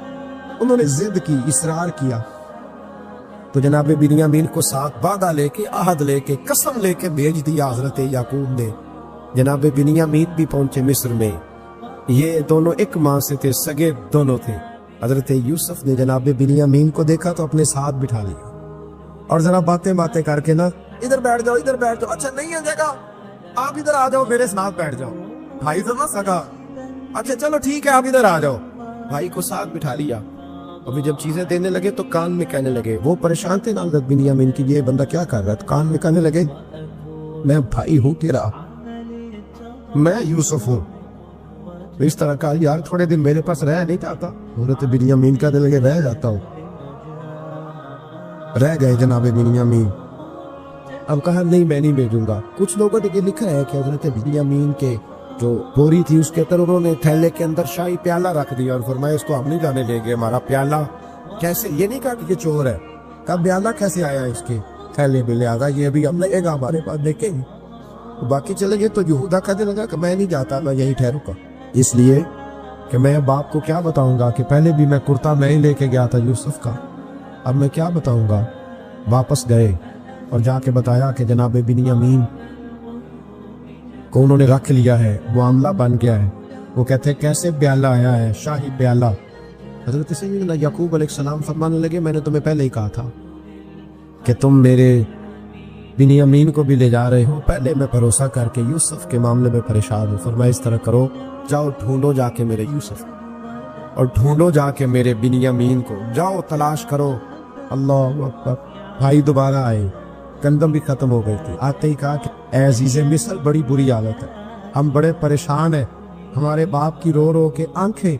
انہوں نے ضد کی, اصرار کیا, تو جناب بنیامین کو ساتھ وعدہ لے کے, عہد لے کے, قسم لے کے بھیج دیا حضرت یعقوب نے. جناب بنیامین بھی پہنچے مصر میں. یہ دونوں ایک ماں سے تھے, سگے دونوں تھے. حضرت یوسف نے جناب بنیامین کو دیکھا تو اپنے ساتھ بٹھا لیا, اور ذرا باتیں باتیں کر کے نا ادھر بیٹھ جاؤ, ادھر بیٹھ جاؤ. اچھا نہیں ہے جگہ, آپ ادھر آ جاؤ, میرے ساتھ بیٹھ جاؤ. بھائی تو نہ سکا, اچھا چلو ٹھیک ہے آپ ادھر آ جاؤ. بھائی کو ساتھ بٹھا لیا. ابھی جب چیزیں دینے لگے تو کان میں کہنے لگے, وہ پریشان تھے نا حضرت بنیامین کی, یہ بندہ کیا کر رہا ہے. کان میں کہنے لگے میں بھائی ہوں تیرا, میں یوسف ہوں. اس طرح کہا یار تھوڑے دن میرے پاس رہ نہیں چاہتا. حضرت بنیامین کہنے لگے رہ جاتا ہوں. رہ گئے جناب بنیامین. اب کہا نہیں میں نہیں بھیجوں گا. کچھ لوگوں نے یہ لکھا ہے کہ حضرت بنیامین کے جو بوری تھی اس کے اندر انہوں نے تھیلے کے اندر شاہی پیالہ رکھ دیا, اور فرمایا اس کو ہم نہیں جانے دیں گے. ہمارا پیالہ کیسے, یہ نہیں کہا کہ یہ چور ہے, کہا پیالہ کیسے آیا اس کے تھیلے میں, لہٰذا یہ بھی ہم لے گا, ہمارے پاس دیکھیں گے. باقی چلے گئے تو یہودا کہنے لگا کہ میں نہیں جاتا, میں یہی ٹھہروں گا, اس لیے کہ میں باپ کو کیا بتاؤں گا کہ پہلے بھی میں کرتا میں ہی لے کے گیا تھا یوسف کا, اب میں کیا بتاؤں گا. واپس گئے اور جا کے بتایا کہ جناب بنیامین کو انہوں نے رکھ لیا ہے, معاملہ بن گیا ہے. وہ کہتے ہیں کیسے پیالہ آیا ہے, شاہی پیالہ. حضرت سیدنا یعقوب علیہ السلام فرمانے لگے میں نے تمہیں پہلے ہی کہا تھا کہ تم میرے بنیامین کو بھی لے جا رہے ہو. پہلے میں بھروسہ کر کے یوسف کے معاملے میں پریشان ہوں. فرمایا اس طرح کرو, جاؤ ڈھونڈو جا کے میرے یوسف, اور ڈھونڈو جا کے میرے بنیامین کو, جاؤ تلاش کرو اللہ اکبر. بھائی دوبارہ آئے, گندم بھی ختم ہو گئی تھی. آتے ہی کہا کہ اے عزیز مصر, بڑی بری حالت ہے, ہم بڑے پریشان ہیں, ہمارے باپ کی رو رو کے آنکھیں